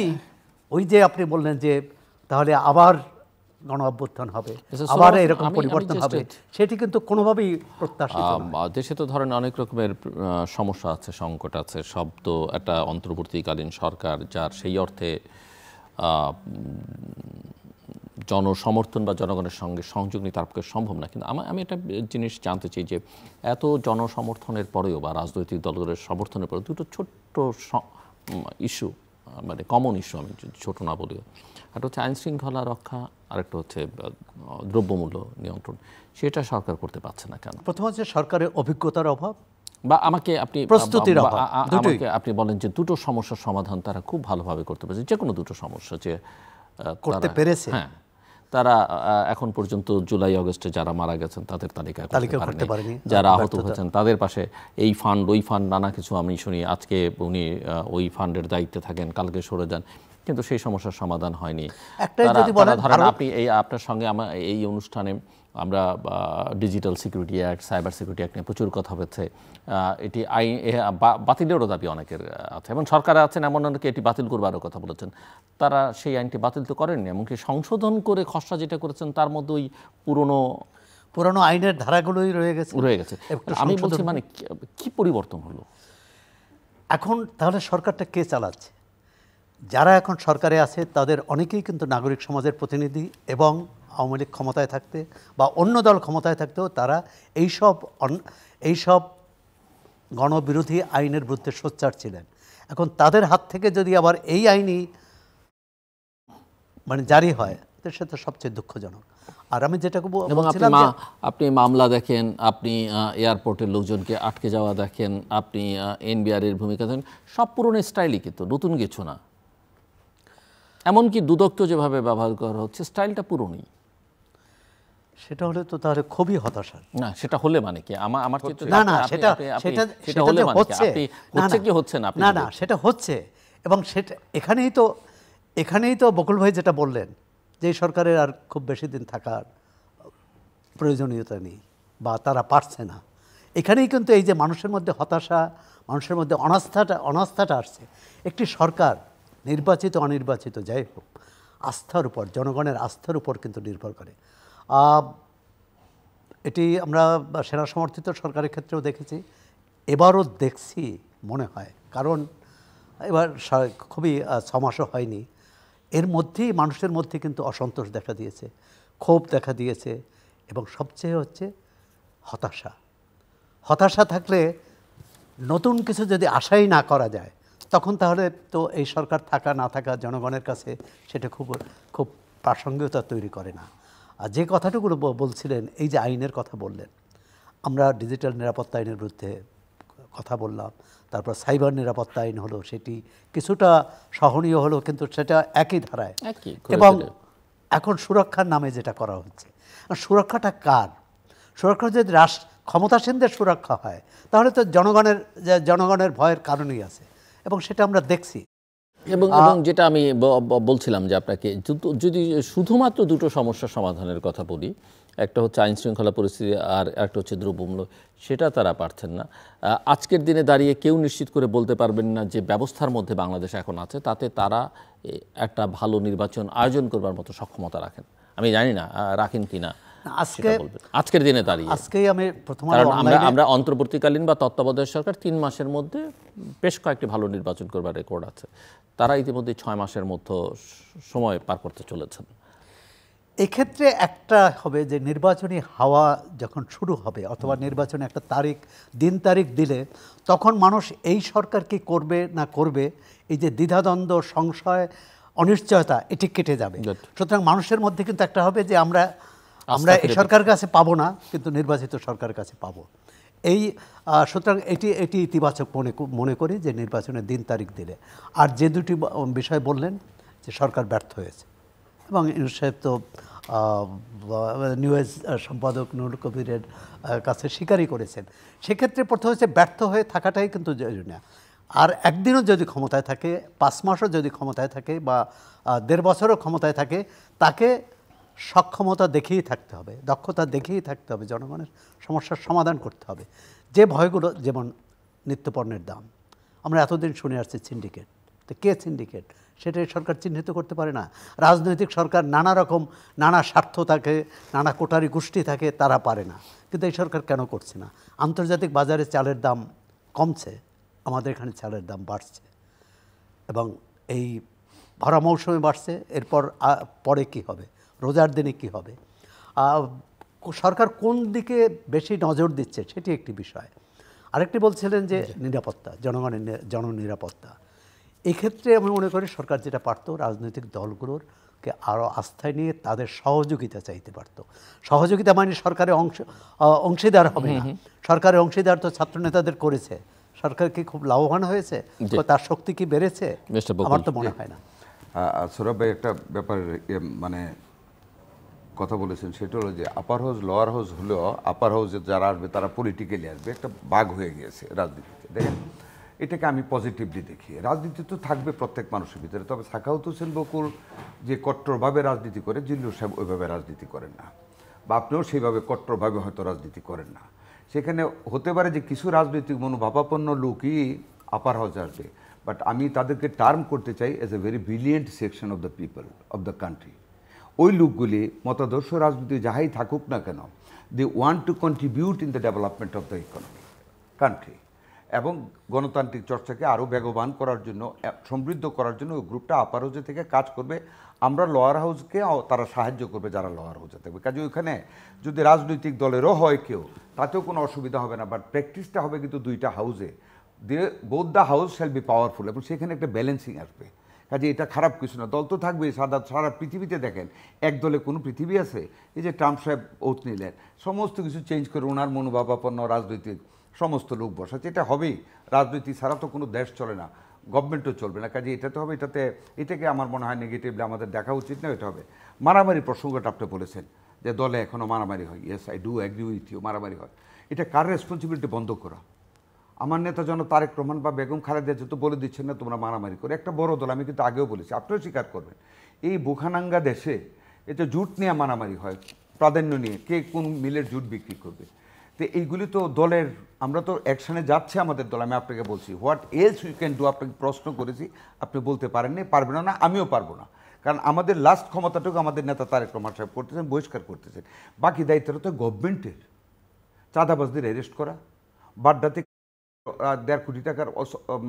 ওই যে আপনি বললেন যে তাহলে আবার গণ অভ্যুত্থান হবে, আবার এরকম পরিবর্তন হবে, সেটি কিন্তু কোনোভাবেই প্রত্যাশিত নয়। দেশে তো ধরেন অনেক রকমের সমস্যা আছে, সংকট আছে, সব তো একটা অন্তর্বর্তীকালীন সরকার, যার সেই অর্থে জনসমর্থন বা জনগণের সঙ্গে সংযোগ নিয়ে তার পক্ষে সম্ভব না। কিন্তু আমি একটা জিনিস জানতে চাই যে এত জনসমর্থনের পরেও বা রাজনৈতিক দলগুলোর সমর্থনের পরেও দুটো ছোট্ট ইস্যু, মানে কমন ইস্যু, আমি ছোট না বলিও, একটা হচ্ছে আইন শৃঙ্খলা রক্ষা, আরেকটা হচ্ছে দ্রব্যমূল্য নিয়ন্ত্রণ। সেটা সরকার করতে পারছে না কেন? প্রথম হচ্ছে সরকারের অভিজ্ঞতার অভাব, বা আমাকে আপনি প্রস্তুতির অভাব। আমাকে আপনি বলেন যে দুটো সমস্যার সমাধান তারা খুব ভালোভাবে করতে পেরেছে, যে কোনো দুটো সমস্যা যে করতে পেরেছে। হ্যাঁ, তারা এখন পর্যন্ত জুলাই আগস্টে যারা মারা গেছেন তাদের তালিকা করতে পারেনি, যারা আহত হয়েছেন তাদের পাশে এই ফান্ড ওই ফান্ড নানা কিছু আমি শুনি, আজকে উনি ওই ফান্ডের দায়িত্বে থাকেন, কালকে সরে যান, কিন্তু সেই সমস্যার সমাধান হয়নি। ধরেন আপনি আপনার সঙ্গে আমার এই অনুষ্ঠানে আমরা digital security act, cyber security act নিয়ে প্রচুর কথা হচ্ছে। এটি আইন বাতিলেরও দাবি অনেকের আছে, এবং সরকার আছেন এমন অনেকে এটি বাতিল করবারও কথা বলেছেন। তারা সেই আইনটি বাতিল তো করেননি, এমনকি সংশোধন করে খসড়া যেটা করেছেন তার মধ্যে ওই পুরনো আইনের ধারাগুলোই রয়ে গেছে। আমি বলছি মানে কি পরিবর্তন হলো এখন? তাহলে সরকারটা কে চালাচ্ছে? যারা এখন সরকারে আছে তাদের অনেকেই কিন্তু নাগরিক সমাজের প্রতিনিধি, এবং আওয়ামী লীগ ক্ষমতায় থাকতে বা অন্য দল ক্ষমতায় থাকতেও তারা এইসব গণবিরোধী আইনের বিরুদ্ধে সোচ্চার ছিলেন। এখন তাদের হাত থেকে যদি আবার এই আইনই মানে জারি হয়, তো সেটা সবচেয়ে দুঃখজনক। আর আমি যেটাকে বলছিলাম, আপনি মামলা দেখেন, আপনি এয়ারপোর্টের লোকজনকে আটকে যাওয়া দেখেন, আপনি এনবিআরের ভূমিকা দেখেন, সব পুরনো স্টাইলই, কিন্তু নতুন কিছু না। এমনকি দুদক যেভাবে ব্যবহার করা হচ্ছে স্টাইলটা পুরনোই। সেটা হলে তো তাহলে খুবই হতাশা। না, সেটা হলে মানে কি আমার সেটা হলে হচ্ছে না, সেটা হচ্ছে। এবং সেটা এখানেই তো বকুল ভাই যেটা বললেন, যে সরকারের আর খুব বেশি দিন থাকার প্রয়োজনীয়তা নেই বা তারা পারছে না। এখানেই কিন্তু এই যে মানুষের মধ্যে হতাশা, মানুষের মধ্যে অনাস্থাটা আসছে। একটি সরকার নির্বাচিত অনির্বাচিত যাই হোক, আস্থার উপর, জনগণের আস্থার উপর কিন্তু নির্ভর করে। এটি আমরা সেনা সমর্থিত সরকারের ক্ষেত্রেও দেখেছি, এবারও দেখছি মনে হয়, কারণ এবার খুবই 6 মাসও হয়নি, এর মধ্যেই মানুষের মধ্যে কিন্তু অসন্তোষ দেখা দিয়েছে, ক্ষোভ দেখা দিয়েছে, এবং সবচেয়ে হচ্ছে হতাশা থাকলে নতুন কিছু যদি আশাই না করা যায়, তখন তাহলে তো এই সরকার থাকা না থাকা জনগণের কাছে সেটা খুব খুব প্রাসঙ্গিকতা তৈরি করে না। আর যে কথাটুকু বলছিলেন, এই যে আইনের কথা বললেন, আমরা ডিজিটাল নিরাপত্তা আইনের বিরুদ্ধে কথা বললাম, তারপর সাইবার নিরাপত্তা আইন হলো, সেটি কিছুটা সহনীয় হলো, কিন্তু সেটা একই ধারায়। এবং এখন সুরক্ষার নামে যেটা করা হচ্ছে, সুরক্ষাটা কার? সুরক্ষা যদি ক্ষমতাসীনদের সুরক্ষা হয়, তাহলে তো জনগণের ভয়ের কারণই আছে, এবং সেটা আমরা দেখছি। এবং যেটা আমি বলছিলাম যে আপনাকে, যদি শুধুমাত্র দুটো সমস্যার সমাধানের কথা বলি, একটা হচ্ছে আইন শৃঙ্খলা পরিস্থিতি, আর একটা হচ্ছে দ্রব্যমূল্য, সেটা তারা পারছেন না। আজকের দিনে দাঁড়িয়ে কেউ নিশ্চিত করে বলতে পারবেন না যে ব্যবস্থার মধ্যে বাংলাদেশ এখন আছে তাতে তারা একটা ভালো নির্বাচন আয়োজন করবার মতো সক্ষমতা রাখেন। আমি জানি না রাখেন কিনা আজকের দিনে দাঁড়িয়ে। আজকেই আমি কারণ আমরা অন্তর্বর্তীকালীন বা তত্ত্বাবধায়ক সরকার 3 মাসের মধ্যে বেশ কয়েকটি ভালো নির্বাচন করবার রেকর্ড আছে, তারা ইতিমধ্যে 6 মাসের মধ্যে সময় পার করতে চলেছেন। এক্ষেত্রে একটা হবে যে নির্বাচনী হাওয়া যখন শুরু হবে, অথবা নির্বাচনে একটা দিন তারিখ দিলে, তখন মানুষ এই সরকার কি করবে না করবে, এই যে দ্বিধাদ্বন্দ্ব, সংশয়, অনিশ্চয়তা, এটি কেটে যাবে। সুতরাং মানুষের মধ্যে কিন্তু একটা হবে যে আমরা এই সরকারের কাছে পাবো না, কিন্তু নির্বাচিত সরকারের কাছে পাবো। সুতরাং এটি ইতিবাচক মনে করি যে নির্বাচনের দিন তারিখ দিলে। আর যে দুটি বিষয় বললেন যে সরকার ব্যর্থ হয়েছে, এবং ইউনূস সাহেব তো নিউজ সম্পাদক নুরুল কবিরের কাছে স্বীকারই করেছেন। সেক্ষেত্রে প্রথম হচ্ছে ব্যর্থ হয়ে থাকাটাই কিন্তু জরুরি। আর একদিনও যদি ক্ষমতায় থাকে, 5 মাসও যদি ক্ষমতায় থাকে, বা 1.5 বছরও ক্ষমতায় থাকে, তাকে সক্ষমতা দেখেই থাকতে হবে, দক্ষতা দেখেই থাকতে হবে, জনগণের সমস্যার সমাধান করতে হবে। যে ভয়গুলো, যেমন নিত্যপণ্যের দাম, আমরা এতদিন শুনে আসছি সিন্ডিকেট, তো কে সিন্ডিকেট সেটাই সরকার চিহ্নিত করতে পারে না। রাজনৈতিক সরকার নানা স্বার্থ থাকে, নানা কোটারি গোষ্ঠী থাকে, তারা পারে না। কিন্তু এই সরকার কেন করছে না? আন্তর্জাতিক বাজারে চালের দাম কমছে, আমাদের এখানে চালের দাম বাড়ছে, এবং এই ভরা মৌসুমে বাড়ছে। এরপর পরে কি হবে, রোজার দিনে কি হবে? সরকার কোন দিকে বেশি নজর দিচ্ছে সেটি একটি বিষয়। আরেকটি বলছিলেন যে নিরাপত্তা, জননিরাপত্তা। এক্ষেত্রে আমি মনে করি সরকার যেটা পারত, রাজনৈতিক দলগুলোরকে আরও আস্থায় নিয়ে তাদের সহযোগিতা চাইতে পারত। সহযোগিতা মানে সরকারের অংশীদার হবে না। সরকারের অংশীদার তো ছাত্র নেতাদের করেছে, সরকার কি খুব লাভবান হয়েছে? তার শক্তি কি বেড়েছে? আমার তো মনে হয় না। সৌরভ ভাই, একটা ব্যাপার মানে কথা বলেছেন, সেটা হলো যে আপার হাউস লোয়ার হাউস হলেও আপার হাউসে যারা আসবে তারা পলিটিক্যালি আসবে, একটা ভাগ হয়ে গিয়েছে রাজনীতিতে। দেখেন, এটাকে আমি পজিটিভলি দেখি। রাজনীতি তো থাকবে প্রত্যেক মানুষের ভিতরে, তবে সাখাওয়াত হোসেন বকুল যে কট্টরভাবে রাজনীতি করে, জিল্লুর সাহেব ওইভাবে রাজনীতি করেন না, বা আপনিও সেইভাবে কট্টরভাবে হয়তো রাজনীতি করেন না। সেখানে হতে পারে যে কিছু রাজনৈতিক মনোভাবাপন্ন লোকই আপার হাউসে আসবে, বাট আমি তাদেরকে টার্ম করতে চাই as a very brilliant section of the people of the country. ওই লোকগুলি মতাদর্শ রাজনীতি যাহাই থাকুক না কেন, they want to contribute in the development of the economy country, এবং গণতান্ত্রিক চর্চাকে আরও বেগবান করার জন্য, সমৃদ্ধ করার জন্য ওই গ্রুপটা আপার হাউসে থেকে কাজ করবে। আমরা লোয়ার হাউসকে তারা সাহায্য করবে যারা লোয়ার হাউসে থাকবে। কাজে ওইখানে যদি রাজনৈতিক দলেরও হয় কেউ, তাতেও কোনো অসুবিধা হবে না, বাট প্র্যাকটিসটা হবে কিন্তু দুইটা হাউসে, both the house shall be powerful, এবং সেখানে একটা ব্যালেন্সিং আসবে। কাজে এটা খারাপ কিছু না, দল তো থাকবেই। সারা পৃথিবীতে দেখেন, এক দলে কোনো পৃথিবী আছে? এই যে ট্রাম্প সাহেব ওথ নিলেন, সমস্ত কিছু চেঞ্জ করে ওনার মনোভাবাপন্ন রাজনৈতিক সমস্ত লোক বসাচ্ছে, এটা হবেই। রাজনীতি ছাড়া তো কোনো দেশ চলে না, গভর্নমেন্টও চলবে না। কাজে এটাতে হবে, এটাকে আমার মনে হয় নেগেটিভলি আমাদের দেখা উচিত না। এটা হবে মারামারি প্রসঙ্গটা আপনি বলেছেন যে দলে এখনও মারামারি হয়। Yes, I do agree with you, মারামারি হয়। এটা কার রেসপন্সিবিলিটি বন্ধ করা? আমার নেতা যেন তারেক রহমান বা বেগম খালেদা জিয়া বলে দিচ্ছেন না তোমরা মারামারি করে। একটা বড় দল, আমি কিন্তু আগেও বলেছি, আপনিও স্বীকার করবেন, এই বুখানাঙ্গা দেশে এটা জুট নিয়ে মারামারি হয়, প্রাধান্য নিয়ে কে কোন মিলের জুট বিক্রি করবে। তো এইগুলি তো দলের, আমরা তো অ্যাকশানে যাচ্ছে আমাদের দল। আমি আপনাকে বলছি, what else you can do, আপনাকে প্রশ্ন করেছি, আপনি বলতে পারেননি, পারবেন না, আমিও পারবো না। কারণ আমাদের লাস্ট ক্ষমতাটুকু আমাদের নেতা তারেক রহমান সাহেব করতেছেন, বহিষ্কার করতেছেন। বাকি দায়িত্বটা তো গভর্নমেন্টের। চাঁদাবাজদের অ্যারেস্ট করা, বাড্ডাতে 1.5 কোটি টাকার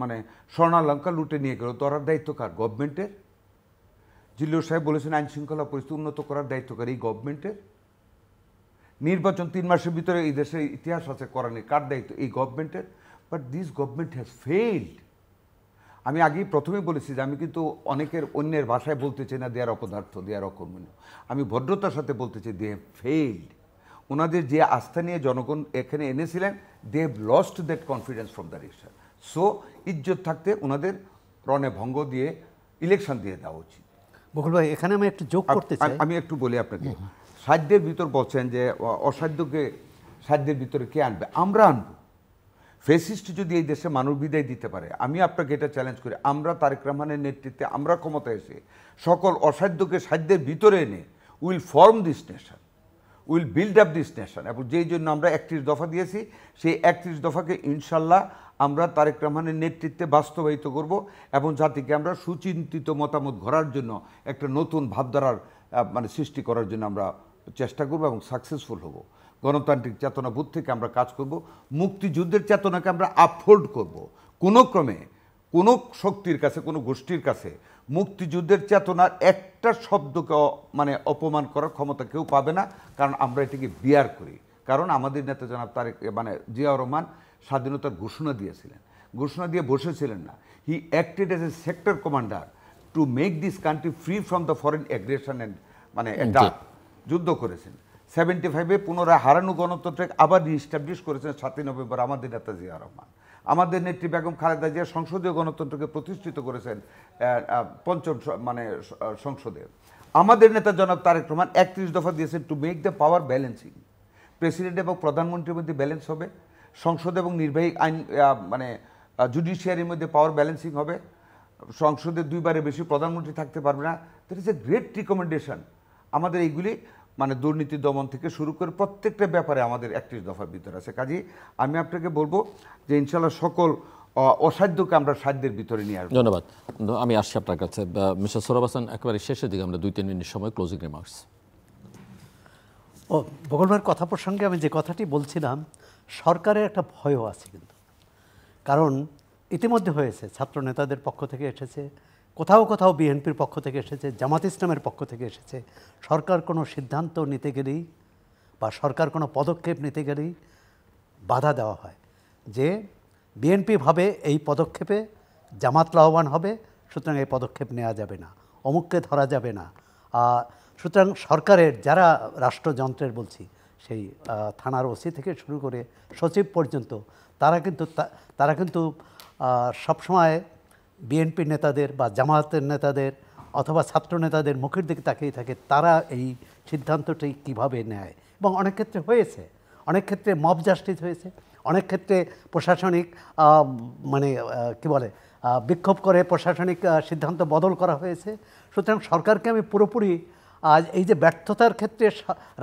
মানে স্বর্ণালঙ্কার লুটে নিয়ে গেল, ধরার দায়িত্ব কার? গভর্নমেন্টের। জিল্লুর সাহেব বলেছেন আইন শৃঙ্খলা পরিস্থিতি উন্নত করার দায়িত্ব কার? এই গভর্নমেন্টের। নির্বাচন 3 মাসের ভিতরে এই দেশের ইতিহাস আছে করানি, কার দায়িত্ব? এই গভর্নমেন্টের। But this government has failed. আমি আগেই প্রথমেই বলেছি যে আমি কিন্তু অনেকের অন্যের ভাষায় বলতে চাই না দেয়ার অপদার্থ, দেয়ার অকর্মণ্য। আমি ভদ্রতার সাথে বলতে চাই দে হ্যাভ ফেইলড। ওনাদের যে আস্থা নিয়ে জনগণ এখানে এনেছিলেন, they have lost that confidence from the election. So ইজ্জত থাকতে ওনাদের রণে ভঙ্গ দিয়ে ইলেকশন দিয়ে দেওয়া উচিত। বকুল ভাই, এখানে আমি একটু যোগ করতে চাই। আমি একটু বলি আপনাকে, সাধ্যের ভিতর বলছেন যে অসাধ্যকে সাধ্যের ভিতরে কে আনবে? আমরা আনবো। ফেসিস্ট যদি এই দেশে মানব বিদায় দিতে পারে, আমি আপনাকে এটা চ্যালেঞ্জ করি, আমরা তারেক রহমানের নেতৃত্বে আমরা ক্ষমতায় এসে সকল অসাধ্যকে সাধ্যের ভিতরে এনে will form this nation, will build up this nation. এবং যেই জন্য আমরা 31 দফা দিয়েছি, সেই 31 দফাকে ইনশাল্লাহ আমরা তারেক রহমানের নেতৃত্বে বাস্তবায়িত করব এবং জাতিকে আমরা সুচিন্তিত মতামত গড়ার জন্য একটা নতুন ভাবধারার মানে সৃষ্টি করার জন্য আমরা চেষ্টা করব এবং সাকসেসফুল হব। গণতান্ত্রিক চেতনাবোধ থেকে আমরা কাজ করব, মুক্তিযুদ্ধের চেতনাকে আমরা আপহোল্ড করব। কোনো ক্রমে কোনো শক্তির কাছে, কোনো গোষ্ঠীর কাছে মুক্তিযুদ্ধের চেতনার একটা শব্দকে মানে অপমান করার ক্ষমতা কেউ পাবে না, কারণ আমরা এটাকে বিয়ার করি। কারণ আমাদের নেতা জনাব তারেক মানে জিয়াউর রহমান স্বাধীনতার ঘোষণা দিয়েছিলেন, ঘোষণা দিয়ে বসেছিলেন না। হি acted as a sector commander to make this country free from the foreign aggression and মানে যুদ্ধ করেছেন। 75-এ পুনরায় হারানো গণতন্ত্রকে আবার রিস্টাবলিশ করেছেন 7ই নভেম্বর আমাদের নেতা জিয়া রহমান। আমাদের নেত্রী বেগম খালেদা জিয়া সংসদীয় গণতন্ত্রকে প্রতিষ্ঠিত করেছেন 5ম মানে সংসদে। আমাদের নেতা জনাব তারেক রহমান 31 দফা দিয়েছেন to make the power balancing. President এবং প্রধানমন্ত্রীর মধ্যে ব্যালেন্স হবে, সংসদ এবং নির্বাহী আইন মানে জুডিশিয়ারির মধ্যে পাওয়ার ব্যালেন্সিং হবে, সংসদে 2বারের বেশি প্রধানমন্ত্রী থাকতে পারবে না। That is a great recommendation. আমাদের এইগুলি মানে দুর্নীতি দমন থেকে শুরু করে প্রত্যেকটা ব্যাপারে আমাদের 31 দফার ভিতরে আছে। কাজেই আমি আপনাকে বলবো যে ইনশাল্লাহ সকল অসাধ্যকে আমরা সাধ্যের ভিতরে নিয়ে আসবো। ধন্যবাদ। আমি আসছি আপনার কাছে। মিস্টার সোহরাব হাসান, একেবারে শেষের দিকে আমরা 2-3 মিনিট সময়, ক্লোজিং রিমার্কস। বকুল ভাইয়ের কথা প্রসঙ্গে আমি যে কথাটি বলছিলাম, সরকারের একটা ভয়ও আছে কিন্তু। কারণ ইতিমধ্যে হয়েছে, ছাত্র নেতাদের পক্ষ থেকে এসেছে, কোথাও কোথাও বিএনপির পক্ষ থেকে এসেছে, জামাত ইসলামের পক্ষ থেকে এসেছে। সরকার কোনো সিদ্ধান্ত নিতে গেলেই বা সরকার কোনো পদক্ষেপ নিতে গেলেই বাধা দেওয়া হয় যে বিএনপি ভাবে এই পদক্ষেপে জামাত লাভবান হবে, সুতরাং এই পদক্ষেপ নেওয়া যাবে না, অমুককে ধরা যাবে না। সুতরাং সরকারের যারা রাষ্ট্রযন্ত্রের বলছি, সেই থানার ওসি থেকে শুরু করে সচিব পর্যন্ত, তারা কিন্তু সবসময় বিএনপি নেতাদের বা জামায়াতের নেতাদের অথবা ছাত্র নেতাদের মুখের দিকে তাকিয়ে থাকে, তারা এই সিদ্ধান্তটি কিভাবে নেয়। এবং অনেক ক্ষেত্রে হয়েছে, অনেক ক্ষেত্রে মব জাস্টিস হয়েছে, অনেক ক্ষেত্রে প্রশাসনিক মানে কি বলে বিক্ষোভ করে প্রশাসনিক সিদ্ধান্ত বদল করা হয়েছে। সুতরাং সরকারকে আমি পুরোপুরি আজ এই যে ব্যর্থতার ক্ষেত্রে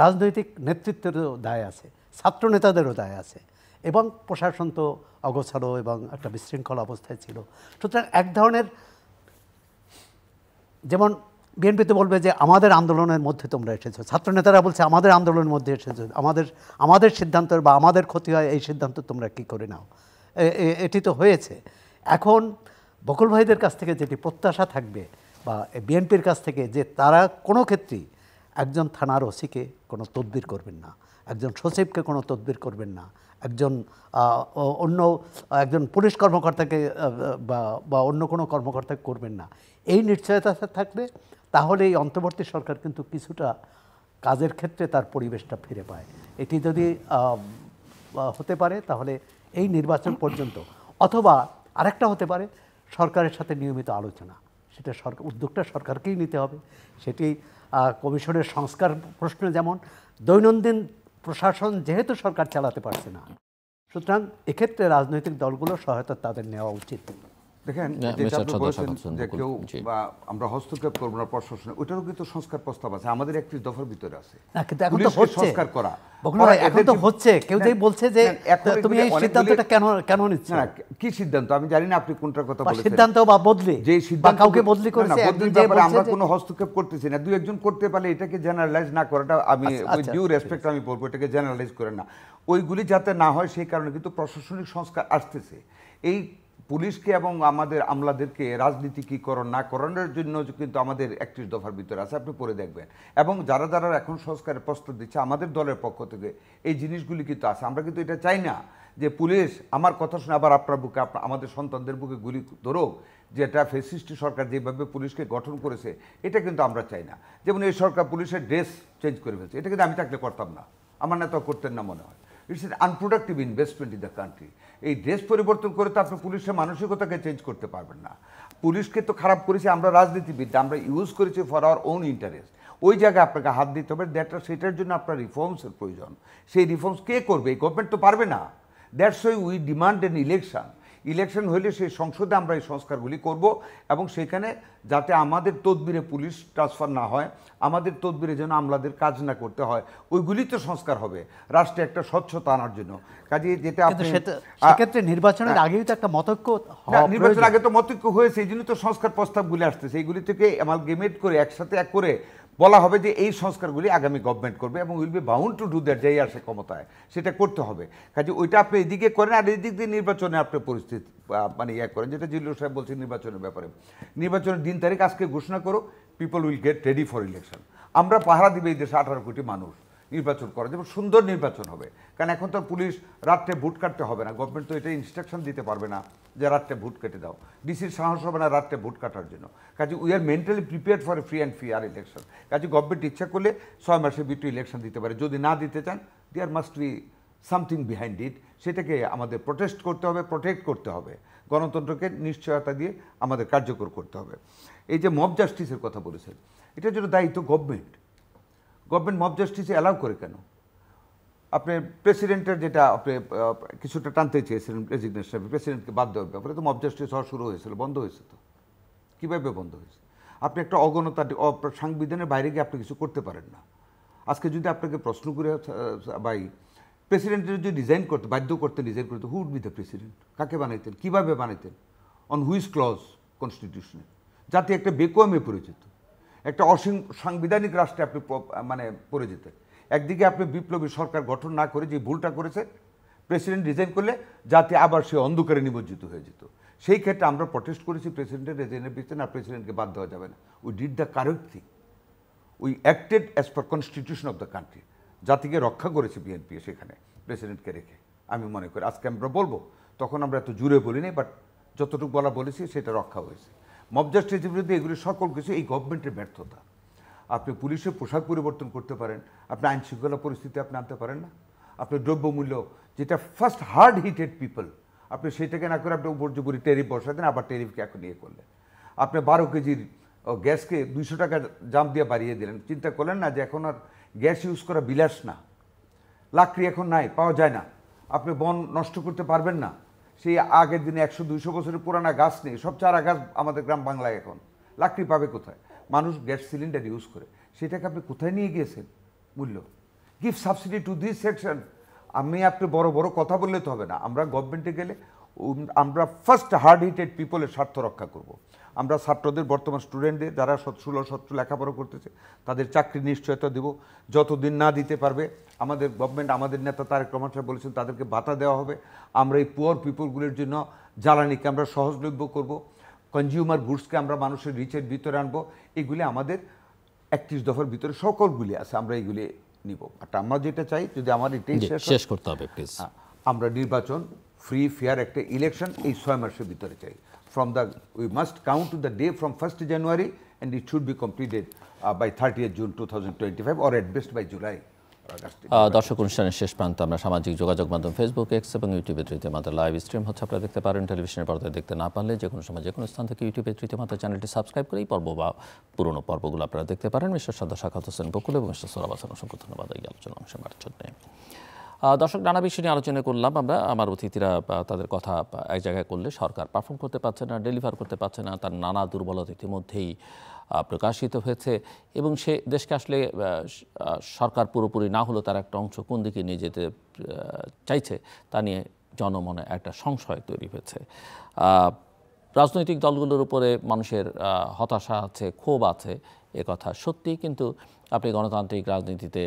রাজনৈতিক নেতৃত্বেরও দায় আছে, ছাত্র নেতাদেরও দায় আছে, এবং প্রশাসন তো অগোছালো এবং একটা বিশৃঙ্খল অবস্থায় ছিল। সুতরাং এক ধরনের, যেমন বিএনপি তো বলবে যে আমাদের আন্দোলনের মধ্যে তোমরা এসেছো, ছাত্র নেতারা বলছে আমাদের আন্দোলনের মধ্যে এসেছো, আমাদের সিদ্ধান্ত বা আমাদের ক্ষতি হয় এই সিদ্ধান্ত তোমরা কী করে নাও। এটি তো হয়েছে। এখন বকুল ভাইদের কাছ থেকে যেটি প্রত্যাশা থাকবে বা বিএনপির কাছ থেকে, যে তারা কোনো ক্ষেত্রেই একজন থানার ওসিকে কোনো তদবির করবেন না, একজন সচিবকে কোনো তদবির করবেন না, একজন পুলিশ কর্মকর্তাকে বা অন্য কোনো কর্মকর্তাকে করবেন না। এই নিশ্চয়তা থাকলে তাহলে এই অন্তর্বর্তী সরকার কিন্তু কিছুটা কাজের ক্ষেত্রে তার পরিবেশটা ফিরে পায়। এটি যদি হতে পারে তাহলে এই নির্বাচন পর্যন্ত, অথবা আরেকটা হতে পারে সরকারের সাথে নিয়মিত আলোচনা, সেটা উদ্যোগটা সরকারকেই নিতে হবে। সেটি কমিশনের সংস্কার প্রশ্নে যেমন, দৈনন্দিন প্রশাসন যেহেতু সরকার চালাতে পারছে না, সুতরাং এক্ষেত্রে রাজনৈতিক দলগুলো সহায়তা তাদের নেওয়া উচিত। দেখেন, যে কেউ বা আমরা হস্তক্ষেপ করবো না প্রশাসনে, ওইটারও কিন্তু সংস্কার প্রস্তাব আছে আমাদের 31 দফার ভিতরে আছে। সংস্কার করা এখন তো হচ্ছে, কেউ যে বলছে যে তুমি এই সিদ্ধান্তটা কেন নিচ্ছ না, কি সিদ্ধান্ত আমি জানি না, আপনি কোনটার কথা বলেছেন, সিদ্ধান্ত বা বদলি, যে সিদ্ধান্ত কাউকে বদলি করেছে, আমরা কোনো হস্তক্ষেপ করতেছি না। 2-1 করতে পারলে এটাকে জেনারেলাইজ না করাটা, আমি উইথ ডিউ রেসপেক্ট আমি বলবো, এটাকে জেনারেলাইজ করে না, ওইগুলি যাতে না হয় সেই কারণে কিন্তু প্রশাসনিক সংস্কার আসতেছে। এই পুলিশকে এবং আমাদের আমলাদেরকে রাজনীতিকীকরণ না করানোর জন্য কিন্তু আমাদের 31 দফার ভিতরে আছে, আপনি পড়ে দেখবেন। এবং যারা যারা এখন সংস্কারের প্রস্তাব দিচ্ছে আমাদের দলের পক্ষ থেকে এই জিনিসগুলি কিন্তু আছে। আমরা কিন্তু এটা চাই না যে পুলিশ আমার কথা শুনে আবার আপনার বুকে আমাদের সন্তানদের বুকে গুলি ধরুক, যেটা ফ্যাসিস্ট সরকার যেভাবে পুলিশকে গঠন করেছে এটা কিন্তু আমরা চাই না। যেমন এই সরকার পুলিশের ড্রেস চেঞ্জ করে ফেলছে, এটা কিন্তু আমি থাকলে করতাম না, আমার নেতা করতেন না মনে হয়। It's an unproductive investment in the country. এই ড্রেস পরিবর্তন করে তো আপনি পুলিশের মানসিকতাকে চেঞ্জ করতে পারবেন না। পুলিশকে তো খারাপ করেছি আমরা রাজনীতিবিদ, আমরা ইউজ করেছি ফর আওয়ার ওন ইন্টারেস্ট। ওই জায়গায় আপনাকে হাত দিতে হবে, সেটার জন্য আপনার রিফর্মসের প্রয়োজন। সেই রিফর্মস কে করবে? এই গভর্নমেন্ট তো পারবে না। That's why we demand N election. Election হলে সেই সংসদে আমরা এই সংস্কারগুলি করব এবং সেখানে যাতে আমাদের তদবিরে পুলিশ ট্রান্সফার না হয়, আমাদের তদবিরে যেন আমলাদের কাজ না করতে হয়, ওইগুলি তো সংস্কার হবে রাষ্ট্রে একটা স্বচ্ছতা আনার জন্য। কাজে যেটা আপনি সেক্ষেত্রে নির্বাচনের আগেই তো একটা মতৈক্য নির্বাচন আগে তো মতৈক্য হয়েছে, এই জন্য তো সংস্কার প্রস্তাবগুলি আসতেছে। এইগুলি থেকে অ্যামালগেমেট করে একসাথে এক করে বলা হবে যে এই সংস্কারগুলি আগামী গভর্নমেন্ট করবে এবং will be bound to do that, যাই আসে ক্ষমতায় সেটা করতে হবে। কাজে ওইটা আপনি এদিকে করেন আর এই দিক দিয়ে নির্বাচনে আপনি পরিস্থিতি মানে করেন, যেটা জিল্লুর সাহেব বলছেন নির্বাচনের ব্যাপারে। নির্বাচনের দিন তারিখ আজকে ঘোষণা করো, people will get ready for election. আমরা পাহারা দিবে এই দেশে 18 কোটি মানুষ নির্বাচন করা যাবে, সুন্দর নির্বাচন হবে। কারণ এখন তো পুলিশ রাত্রে ভোট কাটতে হবে না, গভর্নমেন্ট তো এটা ইনস্ট্রাকশন দিতে পারবে না যে রাত্রে ভোট কেটে দাও, ডিসির সাহস হবে না রাত্রে ভোট কাটার জন্য। কাজে we are mentally prepared for a free and fair election. কাজে গভর্নমেন্ট ইচ্ছা করলে 6 মাসের ভিতরে ইলেকশন দিতে পারে, যদি না দিতে চান there must be something behind it. সেটাকে আমাদের প্রোটেস্ট করতে হবে, প্রোটেক্ট করতে হবে, গণতন্ত্রকে নিশ্চয়তা দিয়ে আমাদের কার্যকর করতে হবে। এই যে মব জাস্টিসের কথা বলেছেন, এটার জন্য দায়িত্ব গভর্নমেন্ট। গভর্নমেন্ট মব জাস্টিসে অ্যালাউ করে কেন? আপনি প্রেসিডেন্টের যেটা আপনি কিছুটা টানতে চেয়েছিলেন রেজিগনেশন, প্রেসিডেন্টকে বাদ দেওয়ার ব্যাপারে তো মব জাস্টিস হওয়া শুরু হয়েছিল, বন্ধ হয়েছে তো। কীভাবে বন্ধ হয়েছে? আপনি একটা অগণতান্ত্রিক সাংবিধানের বাইরে গিয়ে আপনি কিছু করতে পারেন না। আজকে যদি আপনাকে প্রশ্ন করে ভাই প্রেসিডেন্টের যদি রিজাইন করতে বাধ্য করতে রিজাইন করতে, who would be the president? কাকে বানাইতেন, কীভাবে বানাইতেন, অন হুইচ ক্লজ কনস্টিটিউশনে? যাতে একটা বেকোয়ামে পড়ে যেত, একটা অসাংবিধানিক রাষ্ট্রে আপনি মানে পড়ে যেতেন। একদিকে আপনি বিপ্লবী সরকার গঠন না করে যে ভুলটা করেছে, প্রেসিডেন্ট রিজাইন করলে যাতে আবার সে অন্ধকারে নিমজ্জিত হয়ে যেত। সেই ক্ষেত্রে আমরা প্রটেস্ট করেছি প্রেসিডেন্টের রিজাইনের পিছনে, আর প্রেসিডেন্টকে বাদ দেওয়া যাবে না। We did the correct thing, we acted as per constitution of the country. জাতিকে রক্ষা করেছে বিএনপি সেখানে প্রেসিডেন্টকে রেখে, আমি মনে করি। আজকে আমরা বলবো, তখন আমরা এত জুড়ে বলিনি, বাট যতটুকু বলা বলেছি সেটা রক্ষা হয়েছে। মব জাস্টিসের বিরুদ্ধে এগুলি সকল কিছু এই গভর্নমেন্টের ব্যর্থতা। আপনি পুলিশের পোশাক পরিবর্তন করতে পারেন, আপনি আইন শৃঙ্খলা পরিস্থিতি আপনি আনতে পারেন না। আপনি দ্রব্যমূল্য যেটা ফার্স্ট হার্ড হিটেড পিপল, আপনি সেটাকে না করে আপনি উপর্যুপরি ট্যারিফ বসাতেন, আবার ট্যারিফকে এখন ইয়ে করলেন। আপনি 12 কেজির গ্যাসকে 200 টাকা জাম দিয়ে বাড়িয়ে দিলেন। চিন্তা করলেন না যে এখন আর গ্যাস ইউজ করা বিলাস না, লাকড়ি এখন নাই, পাওয়া যায় না, আপনি বন নষ্ট করতে পারবেন না। সেই আগের দিনে 100-200 বছরের পুরানা গাছ নেই, সব চারা গাছ আমাদের গ্রাম বাংলায় এখন, লাকড়ি পাবে কোথায়? মানুষ গ্যাস সিলিন্ডার ইউজ করে, সেটাকে আপনি কোথায় নিয়ে গিয়েছেন মূল্য? Give subsidy to this section. আমি আপনি বড় বড় কথা বললে তো হবে না। আমরা গভর্নমেন্টে গেলে আমরা ফার্স্ট হার্ড হিটেড পিপলের স্বার্থ রক্ষা করব। আমরা ছাত্রদের, বর্তমান স্টুডেন্টদের যারা 16-17 লেখাপড়া করতেছে তাদের চাকরির নিশ্চয়তা দেব। যতদিন না দিতে পারবে আমাদের গভর্নমেন্ট, আমাদের নেতা তারেক রহমান সাহেব বলেছেন তাদেরকে ভাতা দেওয়া হবে। আমরা এই পুয়ার পিপলগুলির জন্য জ্বালানিকে আমরা সহজলভ্য করব, কনজিউমার গুডসকে আমরা মানুষের রিচের ভিতরে আনবো। এগুলি আমাদের 31 দফার ভিতরে সকলগুলি আছে, আমরা এগুলি নিব। আর আমরা যেটা চাই, যদি আমার এটাই শেষ করতে হবে প্লিজ, আমরা নির্বাচন ফ্রি ফেয়ার একটা ইলেকশন এই 6 মাসের ভিতরে চাই। From the, we must count to the day from 1st January and it should be completed by 30th June 2025 or at best by July. দর্শক, অনুষ্ঠানের শেষ প্রান্তে আমরা সামাজিক যোগাযোগ মাধ্যম ফেসবুক, এক্স এবং ইউটিউবে তৃতীয় মাত্রা লাইভ স্ট্রিম হচ্ছে, আপনারা দেখতে পারেন। টেলিভিশনের পর্দায় দেখতে না পারলে যে কোনো সময় যে কোনো স্থান থেকে ইউটিউবে তৃতীয় মাত্রা চ্যানেলটি সাবস্ক্রাইব করে এই পর্ব বা পুরনো পর্বগুলো আপনারা দেখতে পারেন। মিস্টার সাদ্দাত শাখাওয়াত হোসেন বকুল এবং মিস্টার সোহরাব হাসান, অসংখ্য ধন্যবাদ এই আলোচনা অংশ নেওয়ার জন্য। দর্শক, নানা বিষয় নিয়ে আলোচনা করলাম আমরা। আমার অতিথিরা তাদের কথা এক জায়গায় করলে সরকার পারফর্ম করতে পারছে না, ডেলিভার করতে পারছে না, তার নানা দুর্বলতা ইতিমধ্যেই প্রকাশিত হয়েছে এবং সে দেশকে আসলে সরকার পুরোপুরি না হলেও তার একটা অংশ কোন দিকে নিয়ে যেতে চাইছে তা নিয়ে জনমনে একটা সংশয় তৈরি হয়েছে। রাজনৈতিক দলগুলোর উপরে মানুষের হতাশা আছে, ক্ষোভ আছে, এ কথা সত্যি। কিন্তু আপনি গণতান্ত্রিক রাজনীতিতে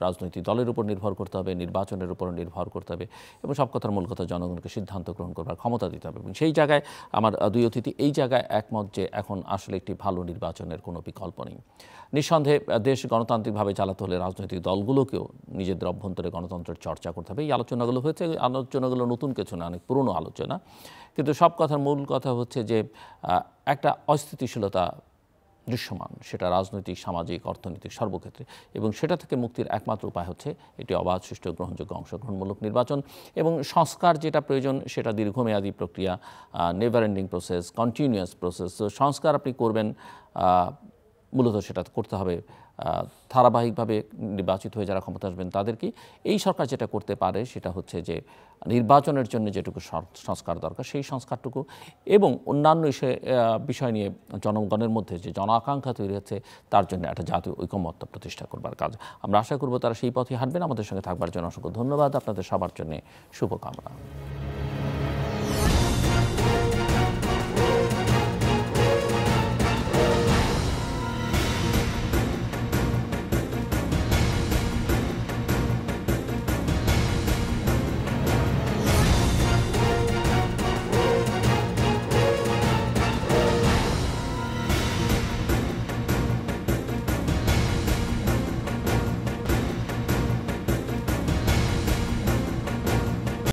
রাজনৈতিক দলের উপর নির্ভর করতে হবে, নির্বাচনের উপর নির্ভর করতে হবে এবং সব কথার মূল কথা জনগণকে সিদ্ধান্ত গ্রহণ করবার ক্ষমতা দিতে হবে। এবং সেই জায়গায় আমার দুই অতিথি এই জায়গায় একমত যে এখন আসলে একটি ভালো নির্বাচনের কোনো বিকল্প নেই। নিঃসন্দেহে দেশ গণতান্ত্রিকভাবে চালাতে হলে রাজনৈতিক দলগুলোকেও নিজেদের অভ্যন্তরে গণতন্ত্রের চর্চা করতে হবে। এই আলোচনাগুলো হয়েছে, আলোচনাগুলো নতুন কিছু না, অনেক পুরনো আলোচনা, কিন্তু সব কথার মূল কথা হচ্ছে যে একটা অস্থিতিশীলতা দৃশ্যমান, সেটা রাজনৈতিক, সামাজিক, অর্থনৈতিক সর্বক্ষেত্রে, এবং সেটা থেকে মুক্তির একমাত্র উপায় হচ্ছে এটি অবাধ, সুষ্ঠু, গ্রহণযোগ্য, অংশগ্রহণমূলক নির্বাচন। এবং সংস্কার যেটা প্রয়োজন সেটা দীর্ঘমেয়াদী প্রক্রিয়া, never ending process, continuous process. তো সংস্কার আপনি করবেন, মূলত সেটা করতে হবে ধারাবাহিকভাবে নির্বাচিত হয়ে যারা ক্ষমতা আসবেন তাদেরকে। এই সরকার যেটা করতে পারে সেটা হচ্ছে যে নির্বাচনের জন্য যেটুকু সংস্কার দরকার সেই সংস্কারটুকু, এবং অন্যান্য বিষয় নিয়ে জনগণের মধ্যে যে জন আকাঙ্ক্ষা তৈরি হচ্ছে তার জন্য একটা জাতীয় ঐকমত্য প্রতিষ্ঠা করবার কাজ। আমরা আশা করব তারা সেই পথে হাঁটবেন। আমাদের সঙ্গে থাকবার জন্য অসংখ্য ধন্যবাদ। আপনাদের সবার জন্য শুভকামনা।